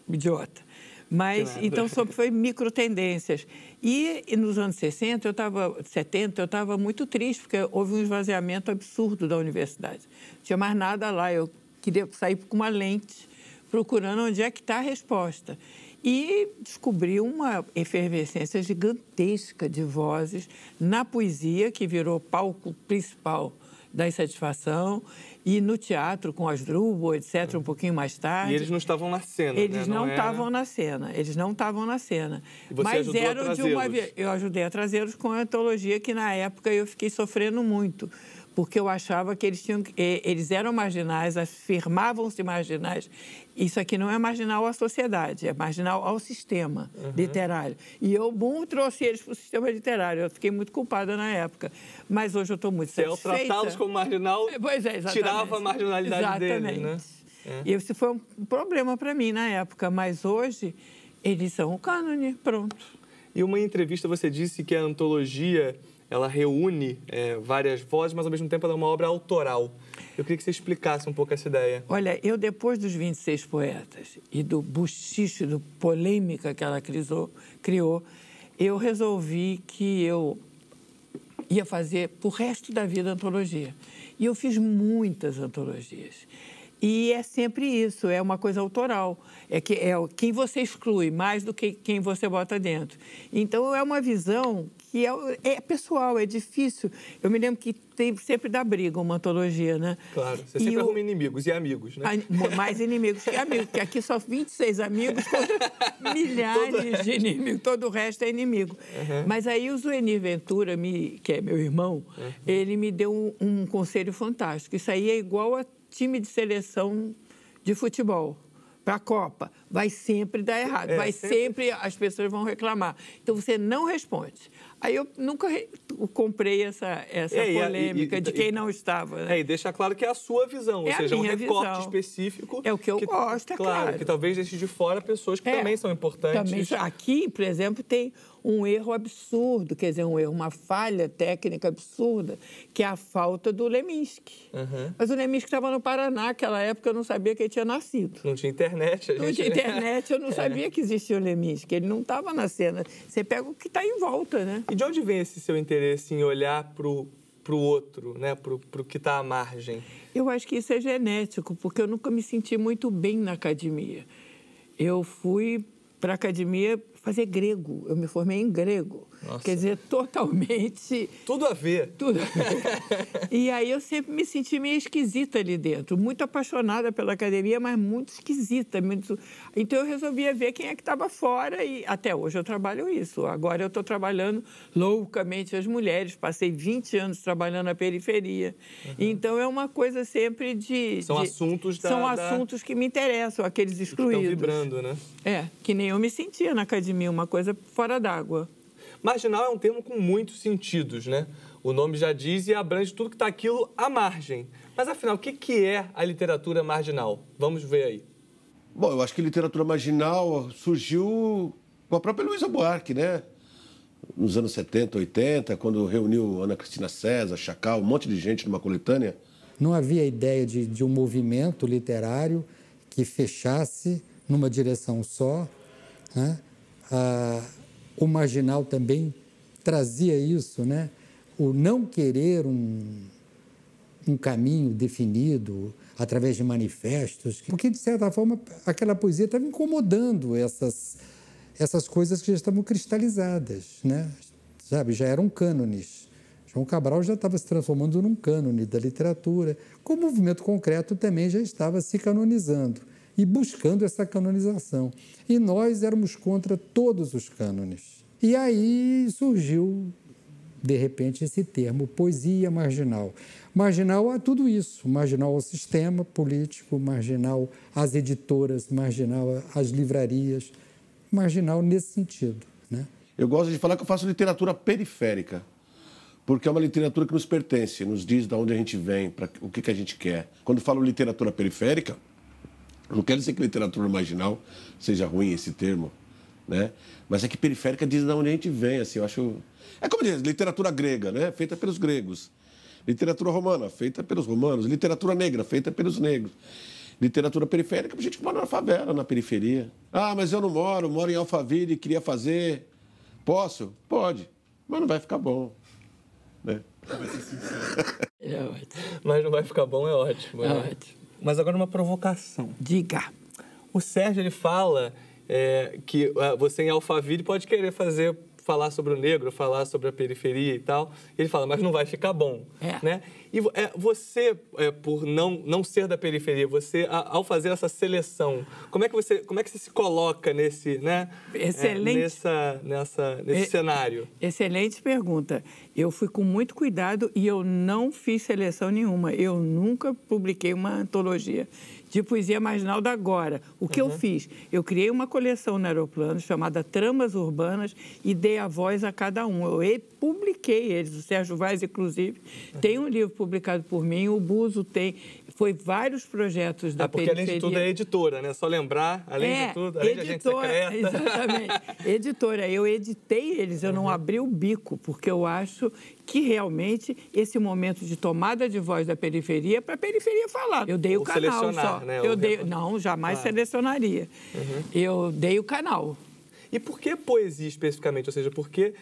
idiota. Mas, então, foi microtendências. E nos anos 70, eu estava muito triste, porque houve um esvaziamento absurdo da universidade. Não tinha mais nada lá. Eu queria sair com uma lente, procurando onde é que está a resposta. E descobri uma efervescência gigantesca de vozes na poesia, que virou palco principal da Insatisfação, e no teatro com Asdrubal, etc., um pouquinho mais tarde. E eles não estavam na cena, Eles não estavam na cena, eles não estavam na cena. E você ajudou a trazê-los? Eu ajudei a trazê-los com a antologia que, na época, eu fiquei sofrendo muito, porque eu achava que eles eram marginais, afirmavam-se marginais. Isso aqui não é marginal à sociedade, é marginal ao sistema literário. E eu trouxe eles para o sistema literário. Eu fiquei muito culpada na época. Mas hoje eu estou muito satisfeita. Ao tratá-los como marginal, tirava a marginalidade deles, né? E esse foi um problema para mim na época. Mas hoje, eles são o cânone, pronto. E uma entrevista você disse que a antologia... ela reúne várias vozes, mas ao mesmo tempo ela é uma obra autoral. Eu queria que você explicasse um pouco essa ideia. Olha, eu depois dos 26 poetas e do buchiche, do polêmica que ela criou, eu resolvi que eu ia fazer pro resto da vida antologia. E eu fiz muitas antologias. E é sempre isso, é uma coisa autoral. É quem você exclui mais do que quem você bota dentro. Então, é uma visão que é pessoal, é difícil. Eu me lembro que sempre dá briga uma antologia, né? Claro, você sempre arruma inimigos e amigos, né? Mais inimigos que amigos, porque aqui só 26 amigos contra milhares de inimigos, todo o resto é inimigo. Mas aí o Zuenir Ventura, que é meu irmão, ele me deu um conselho fantástico. Isso aí é igual a time de seleção de futebol para a Copa. Vai sempre dar errado, sempre as pessoas vão reclamar. Então, você não responde. Aí eu nunca comprei essa polêmica de quem não estava. Né? E deixa claro que é a sua visão, ou seja, um recorte específico. É o que eu gosto, é claro. Que talvez deixe de fora pessoas que também são importantes. Aqui, por exemplo, tem um erro absurdo, quer dizer, uma falha técnica absurda, que é a falta do Leminski. Mas o Leminski estava no Paraná, naquela época eu não sabia que ele tinha nascido. Não tinha internet. Não tinha internet, eu não sabia que existia o Leminski, ele não estava na cena. Você pega o que está em volta, né? E de onde vem esse seu interesse em olhar para o outro, né? Para o que está à margem? Eu acho que isso é genético, porque eu nunca me senti muito bem na academia. Eu fui para a academia fazer grego. Eu me formei em grego. Nossa. Quer dizer, totalmente... Tudo a ver. Tudo a ver. E aí eu sempre me senti meio esquisita ali dentro. Muito apaixonada pela academia, mas muito esquisita. Então eu resolvia ver quem é que estava fora e até hoje eu trabalho isso. Agora eu estou trabalhando loucamente as mulheres. Passei 20 anos trabalhando na periferia. Então é uma coisa sempre de... São assuntos assuntos que me interessam, aqueles excluídos. Que estão vibrando, né? Que nem eu me sentia na academia, uma coisa fora d'água. Marginal é um termo com muitos sentidos, né? O nome já diz e abrange tudo que está aquilo à margem. Mas, afinal, o que é a literatura marginal? Vamos ver aí. Bom, eu acho que literatura marginal surgiu com a própria Luísa Buarque, né? Nos anos 70, 80, quando reuniu Ana Cristina César, Chacal, um monte de gente numa coletânea. Não havia ideia de um movimento literário que fechasse numa direção só, né? O marginal também trazia isso, né? O não querer um caminho definido através de manifestos, porque, de certa forma, aquela poesia estava incomodando essas coisas que já estavam cristalizadas, né? Sabe, já eram cânones. João Cabral já estava se transformando num cânone da literatura. Com o movimento concreto também já estava se canonizando e buscando essa canonização. E nós éramos contra todos os cânones. E aí surgiu, de repente, esse termo, poesia marginal. Marginal a tudo isso, marginal ao sistema político, marginal às editoras, marginal às livrarias, marginal nesse sentido, né? Eu gosto de falar que eu faço literatura periférica, porque é uma literatura que nos pertence, nos diz de onde a gente vem, para o que a gente quer. Quando falo literatura periférica, não quero dizer que literatura marginal seja ruim esse termo, né? Mas é que periférica diz de onde a gente vem, assim, eu acho... É como diz, literatura grega, né? Feita pelos gregos. Literatura romana, feita pelos romanos. Literatura negra, feita pelos negros. Literatura periférica, para gente que mora na favela, na periferia. Ah, mas eu não moro em Alphaville e queria fazer. Posso? Pode, mas não vai ficar bom, né? É ótimo. Mas não vai ficar bom, é ótimo. É ótimo. Mas agora uma provocação. Diga. O Sérgio, ele fala que você em Alphaville pode querer falar sobre o negro, falar sobre a periferia e tal. Ele fala, mas não vai ficar bom, né? E você, por não ser da periferia, você, ao fazer essa seleção, como é que você se coloca nesse, né? Excelente. Nesse cenário? Excelente pergunta. Eu fui com muito cuidado e eu não fiz seleção nenhuma. Eu nunca publiquei uma antologia de poesia marginal da agora. O que eu fiz? Eu criei uma coleção no Aeroplano chamada Tramas Urbanas e dei a voz a cada um. Eu publiquei eles. O Sérgio Vaz, inclusive, tem um livro publicado por mim, o Buzo tem. Foi vários projetos da periferia. Porque além de tudo é editora, né? Só lembrar, além de tudo, além de Agente Secreta. Exatamente. Editora. Eu editei eles, eu não abri o bico, porque eu acho que realmente esse momento de tomada de voz da periferia é para a periferia falar. Eu dei o canal só. Né? Não, jamais selecionaria. Eu dei o canal. E por que poesia especificamente? Ou seja, por que,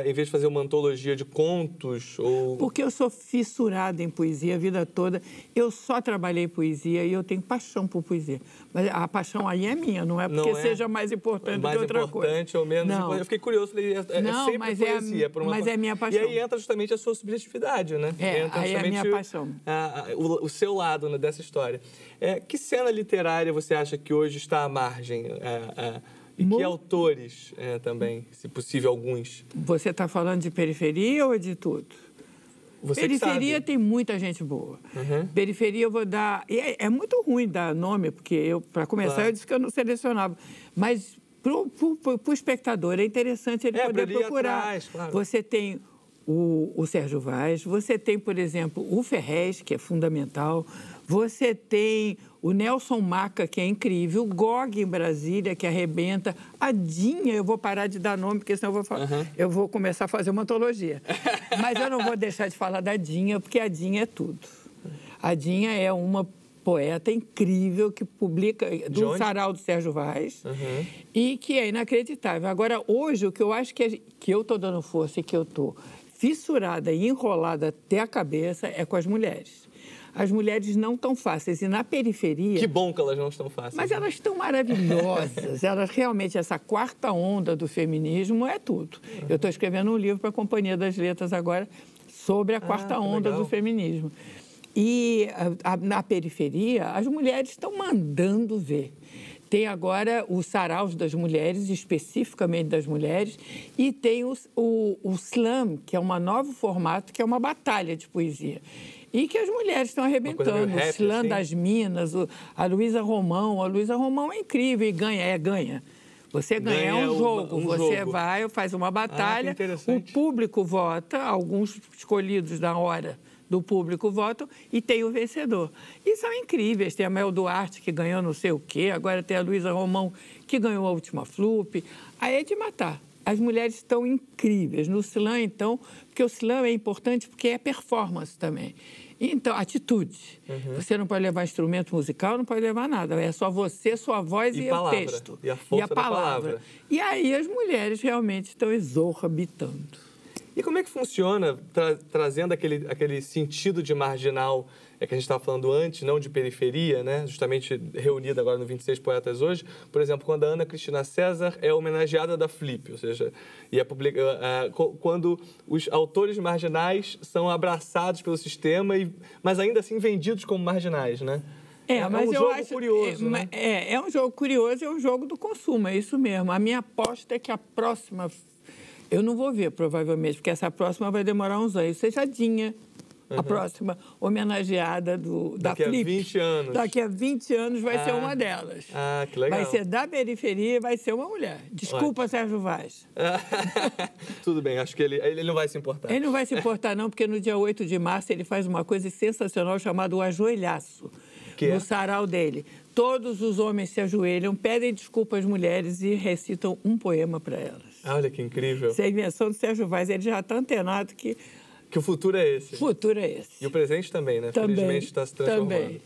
em vez de fazer uma antologia de contos ou... Porque eu sou fissurada em poesia a vida toda. Eu só trabalhei poesia e eu tenho paixão por poesia. Mas a paixão aí é minha, não é porque seja mais importante do que outra coisa. Mais importante ou menos importante. Eu fiquei curioso, falei, sempre mas poesia. Mas é minha paixão. E aí entra justamente a sua subjetividade, né? Entra aí é a minha paixão. O seu lado, né, dessa história. Que cena literária você acha que hoje está à margem? E que autores também, se possível, alguns? Você está falando de periferia ou de tudo? Periferia tem muita gente boa. Periferia eu vou dar... É muito ruim dar nome, porque eu, para começar, eu disse que eu não selecionava. Mas para o espectador é interessante ele poder procurar. Atrás, claro. Você tem o Sérgio Vaz, você tem, por exemplo, o Ferrez, que é fundamental, você tem o Nelson Maca, que é incrível, o Gog em Brasília, que arrebenta, a Dinha, eu vou parar de dar nome, porque senão eu vou começar a fazer uma antologia. Mas eu não vou deixar de falar da Dinha, porque a Dinha é tudo. A Dinha é uma poeta incrível que publica do Sarau do Sérgio Vaz e que é inacreditável. Agora, hoje, o que eu acho que eu estou dando força e que eu estou fissurada e enrolada até a cabeça é com as mulheres. As mulheres não estão fáceis. E na periferia... Que bom que elas não estão fáceis. Mas elas estão maravilhosas. Elas realmente, essa quarta onda do feminismo é tudo. Eu estou escrevendo um livro para a Companhia das Letras agora sobre a quarta onda do feminismo. E na periferia, as mulheres estão mandando ver. Tem agora os saraus das mulheres, especificamente das mulheres, e tem o slam, que é um novo formato, que é uma batalha de poesia. E que as mulheres estão arrebentando. O slam das Minas, a Luísa Romão. A Luísa Romão é incrível e ganha. Você ganha, é um jogo. Você vai, faz uma batalha, o público vota, alguns escolhidos na hora do público votam e tem o vencedor. E são incríveis. Tem a Mel Duarte, que ganhou não sei o quê, agora tem a Luísa Romão, que ganhou a última Flup. Aí é de matar. As mulheres estão incríveis. No slam, então, porque o slam é importante porque é performance também. Então, atitude. Você não pode levar instrumento musical, não pode levar nada. É só você, sua voz e o texto. E a força da palavra. E aí as mulheres realmente estão exorbitando. E como é que funciona, trazendo aquele sentido de marginal é que a gente estava falando antes, não de periferia, né? Justamente reunida agora no 26 Poetas hoje. Por exemplo, quando a Ana Cristina César é homenageada da Flip, ou seja, quando os autores marginais são abraçados pelo sistema, mas ainda assim vendidos como marginais, né? Mas um eu jogo acho curioso, né? É um jogo curioso, é um jogo do consumo, é isso mesmo. A minha aposta é que a próxima, eu não vou ver provavelmente, porque essa próxima vai demorar uns anos. Sejadinha, a próxima homenageada da Flip. Daqui a 20 anos. Daqui a 20 anos vai ser uma delas. Ah, que legal. Vai ser da periferia e vai ser uma mulher. Desculpa, Sérgio Vaz. Tudo bem, acho que ele não vai se importar. Ele não vai se importar não, porque no dia 8 de março ele faz uma coisa sensacional chamada o ajoelhaço. No sarau dele. Todos os homens se ajoelham, pedem desculpa às mulheres e recitam um poema para elas. Olha que incrível. Isso é a invenção do Sérgio Vaz. Ele já está antenado que o futuro é esse. O futuro é esse. E o presente também, né? Também, felizmente está se transformando. Também.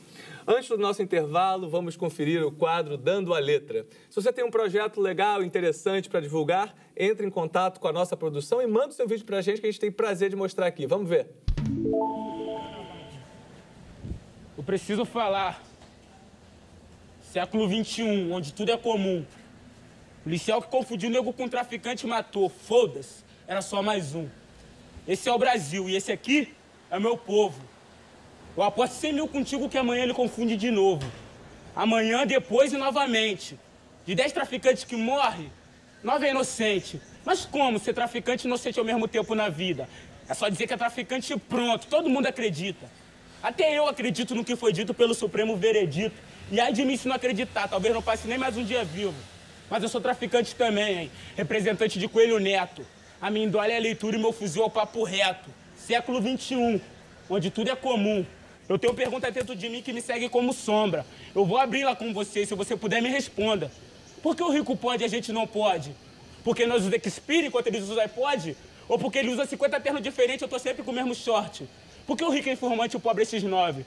Antes do nosso intervalo, vamos conferir o quadro Dando a Letra. Se você tem um projeto legal, interessante para divulgar, entre em contato com a nossa produção e manda o seu vídeo para a gente, que a gente tem prazer de mostrar aqui. Vamos ver. Eu preciso falar. Século XXI, onde tudo é comum. Policial que confundiu o nego com traficante matou. Foda-se, era só mais um. Esse é o Brasil e esse aqui é meu povo. Eu aposto 100 mil contigo que amanhã ele confunde de novo. Amanhã, depois e novamente. De 10 traficantes que morrem, 9 é inocente. Mas como ser traficante e inocente ao mesmo tempo na vida? É só dizer que é traficante e pronto, todo mundo acredita. Até eu acredito no que foi dito pelo Supremo Veredito. E ai de mim se não acreditar, talvez não passe nem mais um dia vivo. Mas eu sou traficante também, hein? Representante de Coelho Neto. A minha indole é a leitura e meu fuzil é o papo reto. Século XXI, onde tudo é comum. Eu tenho pergunta dentro de mim que me segue como sombra. Eu vou abri-la com você, se você puder me responda. Por que o rico pode e a gente não pode? Porque nós usamos Xperia enquanto eles usam iPod? Ou porque ele usa 50 ternos diferentes e eu tô sempre com o mesmo short? Por que o rico é informante e o pobre é X9?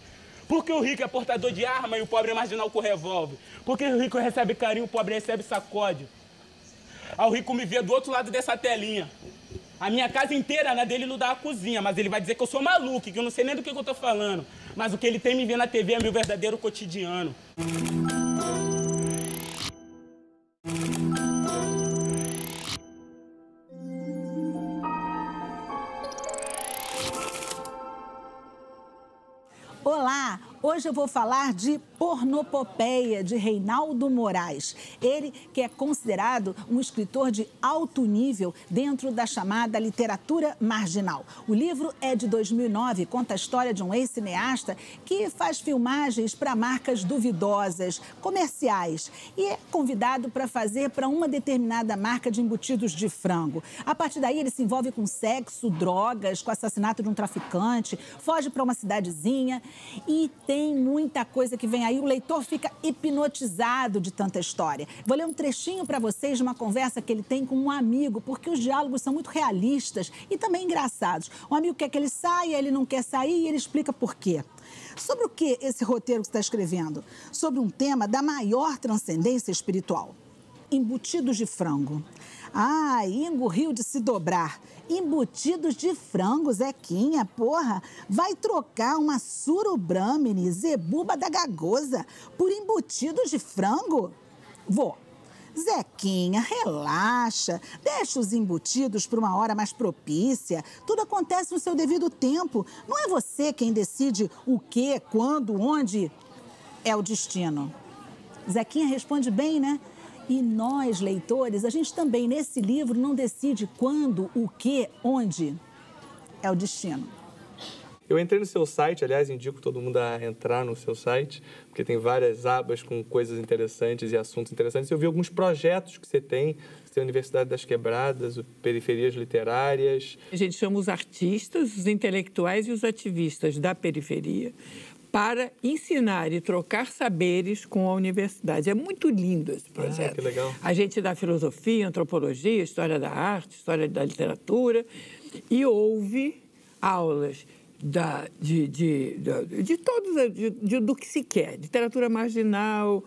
Por que o rico é portador de arma e o pobre é marginal com revólver? Por que o rico recebe carinho e o pobre recebe sacode? O rico me vê do outro lado dessa telinha. A minha casa inteira, na dele, não dá a cozinha, mas ele vai dizer que eu sou maluco, que eu não sei nem do que eu tô falando. Mas o que ele tem me ver na TV é meu verdadeiro cotidiano. Olá! Hoje eu vou falar de Pornopopeia, de Reinaldo Moraes. Ele que é considerado um escritor de alto nível dentro da chamada literatura marginal. O livro é de 2009, conta a história de um ex-cineasta que faz filmagens para marcas duvidosas, comerciais, e é convidado para fazer para uma determinada marca de embutidos de frango. A partir daí ele se envolve com sexo, drogas, com o assassinato de um traficante, foge para uma cidadezinha e tem muita coisa que vem aí. O leitor fica hipnotizado de tanta história. Vou ler um trechinho para vocês de uma conversa que ele tem com um amigo, porque os diálogos são muito realistas e também engraçados. Um amigo quer que ele saia, ele não quer sair e ele explica por quê. Sobre o que esse roteiro que você está escrevendo? Sobre um tema da maior transcendência espiritual. Embutidos de frango. Ah, Ingo riu de se dobrar. Embutidos de frango, Zequinha, porra. Vai trocar uma surubramine, zebuba da gagosa, por embutidos de frango? Vou. Zequinha, relaxa. Deixa os embutidos para uma hora mais propícia. Tudo acontece no seu devido tempo. Não é você quem decide o quê, quando, onde. É o destino. Zequinha responde bem, né? E nós, leitores, a gente também, nesse livro, não decide quando, o que, onde. É o destino. Eu entrei no seu site, aliás, indico todo mundo a entrar no seu site, porque tem várias abas com coisas interessantes e assuntos interessantes. Eu vi alguns projetos que você tem a Universidade das Quebradas, Periferias Literárias. A gente chama os artistas, os intelectuais e os ativistas da periferia para ensinar e trocar saberes com a universidade. É muito lindo esse projeto. Que legal. A gente dá filosofia, antropologia, história da arte, história da literatura e ouve aulas de todos, do que se quer. Literatura marginal,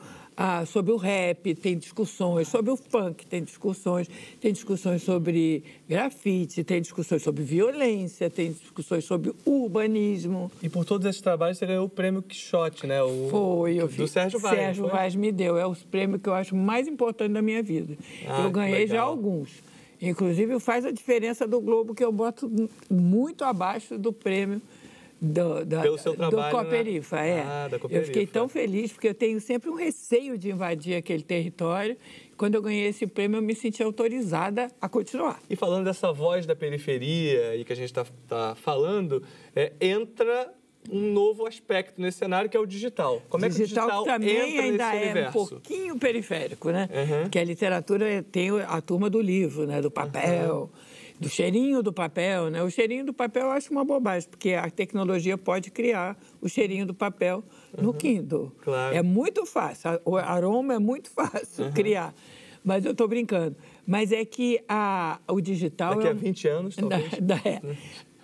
sobre o rap, tem discussões sobre o funk, tem discussões sobre grafite, tem discussões sobre violência, tem discussões sobre urbanismo. E por todos esses trabalhos você ganhou o prêmio Quixote, né? Do Sérgio Vaz. Sérgio Vaz me deu. É o prêmio que eu acho mais importante da minha vida. Eu ganhei já alguns. Inclusive, faz a diferença do Globo, que eu boto muito abaixo do prêmio pelo seu trabalho, do Cooperifa. Da Cooperifa. Eu fiquei tão feliz, porque eu tenho sempre um receio de invadir aquele território. Quando eu ganhei esse prêmio, eu me senti autorizada a continuar. E falando dessa voz da periferia e que a gente está falando, entra um novo aspecto nesse cenário, que é o digital. Como é que o digital também entra ainda nesse universo? É um pouquinho periférico, né? Que a literatura tem a turma do livro, né? Do papel, do cheirinho do papel, né? O cheirinho do papel eu acho uma bobagem, porque a tecnologia pode criar o cheirinho do papel no Kindle. Claro. É muito fácil, o aroma é muito fácil criar. Mas eu estou brincando. Mas é que o digital... Daqui a 20 anos, talvez.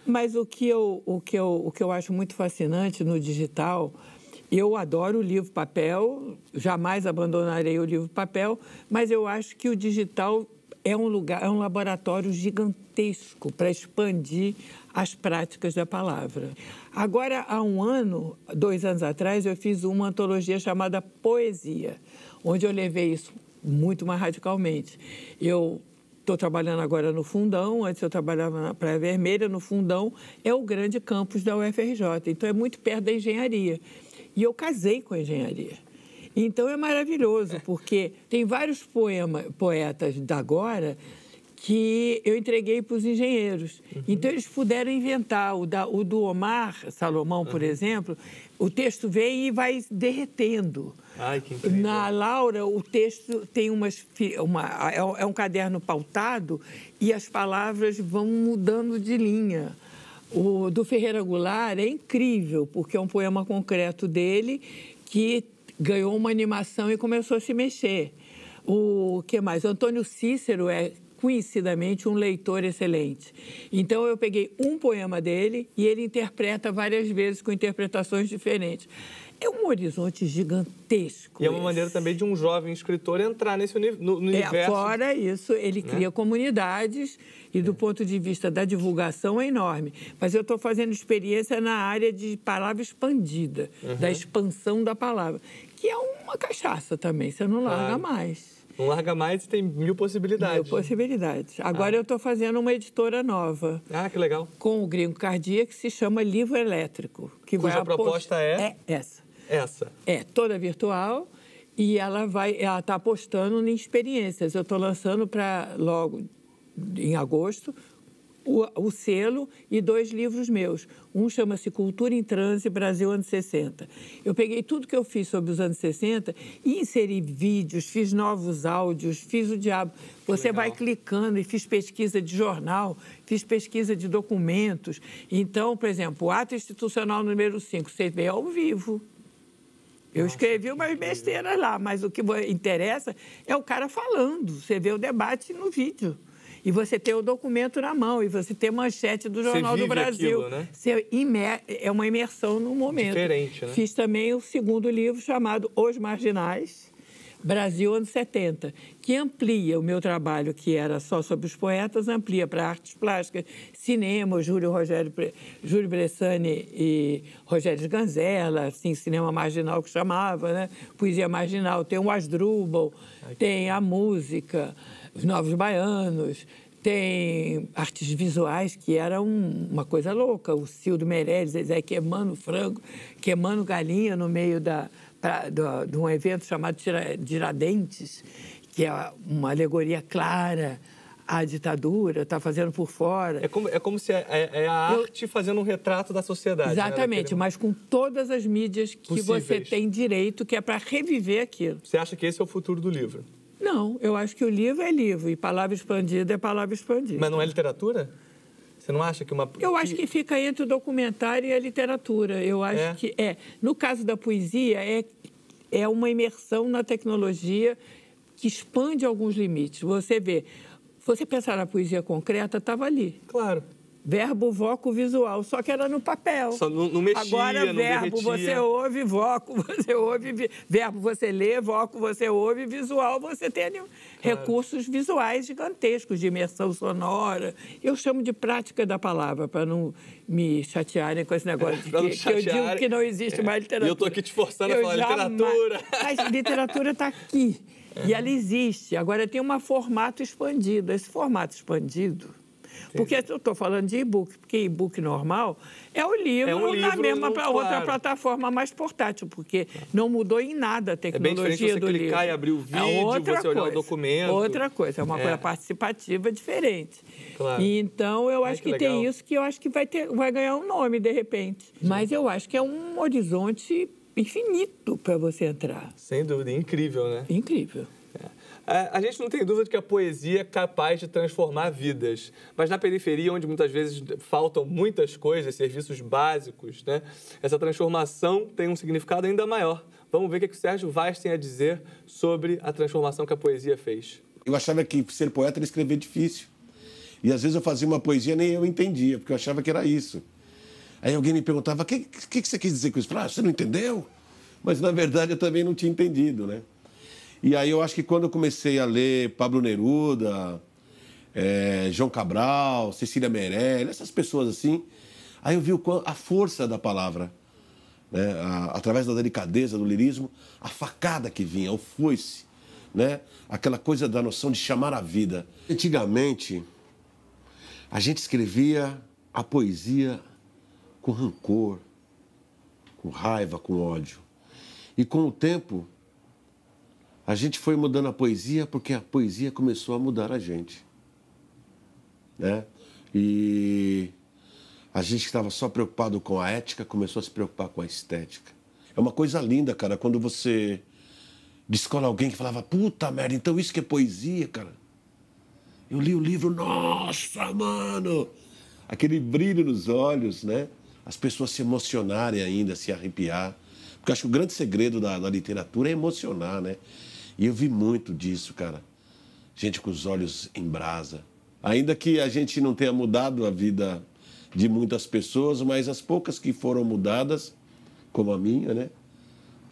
Mas o que eu acho muito fascinante no digital, eu adoro o livro papel, jamais abandonarei o livro papel, mas eu acho que o digital é um laboratório gigantesco para expandir as práticas da palavra. Agora, há 2 anos atrás, eu fiz uma antologia chamada Poesia, onde eu levei isso muito mais radicalmente. Eu estou trabalhando agora no Fundão, antes eu trabalhava na Praia Vermelha, no Fundão é o grande campus da UFRJ, então é muito perto da engenharia. E eu casei com a engenharia. Então é maravilhoso, porque tem vários poetas da agora que eu entreguei para os engenheiros. Então eles puderam inventar. O do Omar Salomão, por exemplo, o texto vem e vai derretendo. Ai, que incrível. Na Laura, o texto tem é um caderno pautado e as palavras vão mudando de linha. O do Ferreira Goulart é incrível, porque é um poema concreto dele que ganhou uma animação e começou a se mexer. O que mais? O Antônio Cícero é conhecidamente um leitor excelente. Então, eu peguei um poema dele e ele interpreta várias vezes com interpretações diferentes. É um horizonte gigantesco. E é uma maneira também de um jovem escritor entrar nesse universo. Fora isso, ele cria comunidades e, do ponto de vista da divulgação, é enorme. Mas eu estou fazendo experiência na área de palavra expandida, da expansão da palavra, que é uma cachaça também, você não larga mais. Não larga mais e tem 1000 possibilidades. 1000 possibilidades. Agora eu estou fazendo uma editora nova. Que legal. Com o Gringo Cardia, que se chama Livro Elétrico. Cuja proposta é essa. Essa. É, toda virtual. E ela está apostando em experiências. Eu estou lançando para logo em agosto o selo e 2 livros meus. Um chama-se Cultura em Transe, Brasil anos 60. Eu peguei tudo que eu fiz sobre os anos 60 e inseri vídeos, fiz novos áudios, fiz o diabo. Você vai clicando e fiz pesquisa de jornal, fiz pesquisa de documentos. Então, por exemplo, o ato institucional número 5, você vê ao vivo. Eu escrevi umas besteiras lá, mas o que interessa é o cara falando. Você vê o debate no vídeo. E você tem o documento na mão, e você tem manchete do Jornal do Brasil. Aquilo, né? É uma imersão no momento. Diferente, né? Fiz também o segundo livro chamado Os Marginais, Brasil anos 70, que amplia o meu trabalho, que era só sobre os poetas, amplia para artes plásticas, cinema, Júlio Bressani e Rogério Sganzella, assim, cinema marginal que chamava, né? Poesia marginal, tem o Asdrubal, tem a música, os Novos Baianos, tem artes visuais, que era uma coisa louca, o Cildo Meirelles, Zé queimando frango, queimando galinha no meio de um evento chamado Tiradentes, que é uma alegoria clara à ditadura, está fazendo por fora. É como se é a arte fazendo um retrato da sociedade. Exatamente, né? Mas com todas as mídias que você tem direito, que é para reviver aquilo. Você acha que esse é o futuro do livro? Não, eu acho que o livro é livro e palavra expandida é palavra expandida. Mas não é literatura? Você não acha que uma... Eu acho que fica entre o documentário e a literatura. Eu acho que é. No caso da poesia, é uma imersão na tecnologia que expande alguns limites. Você vê, você pensar na poesia concreta, estava ali. Claro. Verbo, voco, visual, só que era no papel. Só não mexia, Agora, não verbo, derretia. você ouve, voco, você ouve, verbo, você lê, voco, você ouve, visual, você tem ali recursos visuais gigantescos, de imersão sonora. Eu chamo de prática da palavra, para não me chatearem com esse negócio de que eu digo que não existe mais literatura. E eu estou aqui te forçando a falar literatura. Mas literatura está aqui, e ela existe. Agora, tem um formato expandido. Esse formato expandido... Porque eu estou falando de e-book, porque e-book normal é o livro, na mesma outra plataforma mais portátil, porque não mudou em nada a tecnologia do livro. É bem diferente você clicar e abrir o vídeo, você olhar o documento. Outra coisa, é uma coisa participativa diferente. Claro. Então, eu acho que tem isso que eu acho que vai ganhar um nome, de repente. Mas eu acho que é um horizonte infinito para você entrar. Sem dúvida, incrível, né? Incrível. A gente não tem dúvida de que a poesia é capaz de transformar vidas, mas na periferia, onde muitas vezes faltam muitas coisas, serviços básicos, né? Essa transformação tem um significado ainda maior. Vamos ver o que o Sérgio Vaz tem a dizer sobre a transformação que a poesia fez. Eu achava que ser poeta era escrever difícil. E às vezes eu fazia uma poesia e nem eu entendia, porque eu achava que era isso. Aí alguém me perguntava, o que você quis dizer com isso? Eu falava, você não entendeu? Mas na verdade eu também não tinha entendido, né? E aí eu acho que quando eu comecei a ler Pablo Neruda, João Cabral, Cecília Meirelles, essas pessoas assim, aí eu vi a força da palavra, né? Através da delicadeza, do lirismo, a facada que vinha, o foice, né? Aquela coisa da noção de chamar a vida. Antigamente, a gente escrevia a poesia com rancor, com raiva, com ódio. E com o tempo, a gente foi mudando a poesia porque a poesia começou a mudar a gente, né? E a gente que estava só preocupado com a ética começou a se preocupar com a estética. É uma coisa linda, cara, quando você descola alguém que falava, puta merda, então isso que é poesia, cara. Eu li o livro, nossa, mano! Aquele brilho nos olhos, né? As pessoas se emocionarem ainda, se arrepiar. Porque eu acho que o grande segredo da literatura é emocionar, né? E eu vi muito disso, cara. Gente com os olhos em brasa. Ainda que a gente não tenha mudado a vida de muitas pessoas, mas as poucas que foram mudadas, como a minha, né?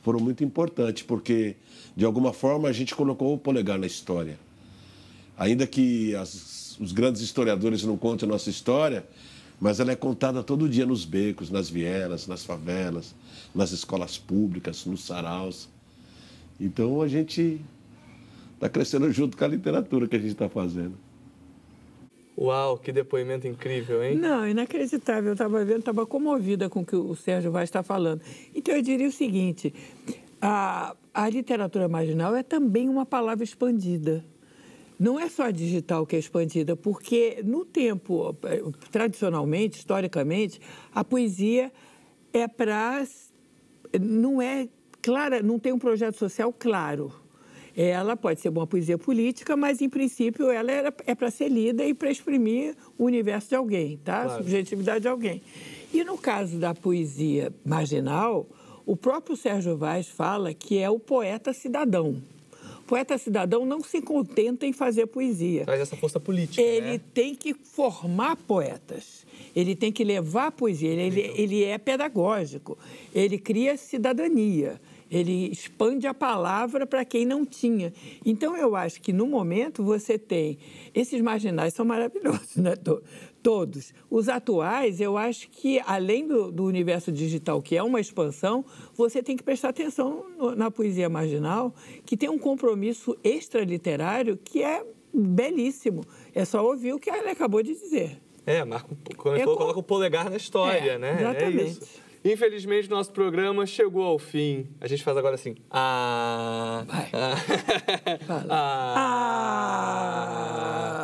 Foram muito importantes, porque, de alguma forma, a gente colocou o polegar na história. Ainda que os grandes historiadores não contem a nossa história, mas ela é contada todo dia nos becos, nas vielas, nas favelas, nas escolas públicas, nos saraus. Então a gente está crescendo junto com a literatura que a gente está fazendo. Uau, que depoimento incrível, hein? Não, inacreditável. Eu estava vendo, estava comovida com o que o Sérgio Vaz está falando. Então eu diria o seguinte, a literatura marginal é também uma palavra expandida. Não é só a digital que é expandida, porque no tempo, tradicionalmente, historicamente, a poesia é para... não é clara, não tem um projeto social claro. Ela pode ser uma poesia política, mas, em princípio, ela é para ser lida e para exprimir o universo de alguém, tá? Claro. A subjetividade de alguém. E, no caso da poesia marginal, o próprio Sérgio Vaz fala que é o poeta cidadão. O poeta cidadão não se contenta em fazer poesia. Traz essa força política, Ele tem que formar poetas. Ele tem que levar a poesia. Ele é pedagógico. Ele cria cidadania. Ele expande a palavra para quem não tinha. Então, eu acho que, no momento, você tem... Esses marginais são maravilhosos, né? Todos. Os atuais, eu acho que, além do universo digital, que é uma expansão, você tem que prestar atenção na poesia marginal, que tem um compromisso extraliterário que é belíssimo. É só ouvir o que ele acabou de dizer. Coloca o polegar na história, né? Exatamente. É isso. Infelizmente, nosso programa chegou ao fim. A gente faz agora assim. Vai.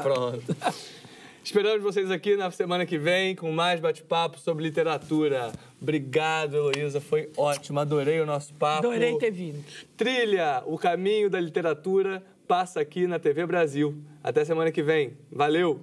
Pronto. Esperamos vocês aqui na semana que vem com mais bate-papo sobre literatura. Obrigado, Heloísa. Foi ótimo. Adorei o nosso papo. Adorei ter vindo. Trilha, o caminho da literatura passa aqui na TV Brasil. Até semana que vem. Valeu!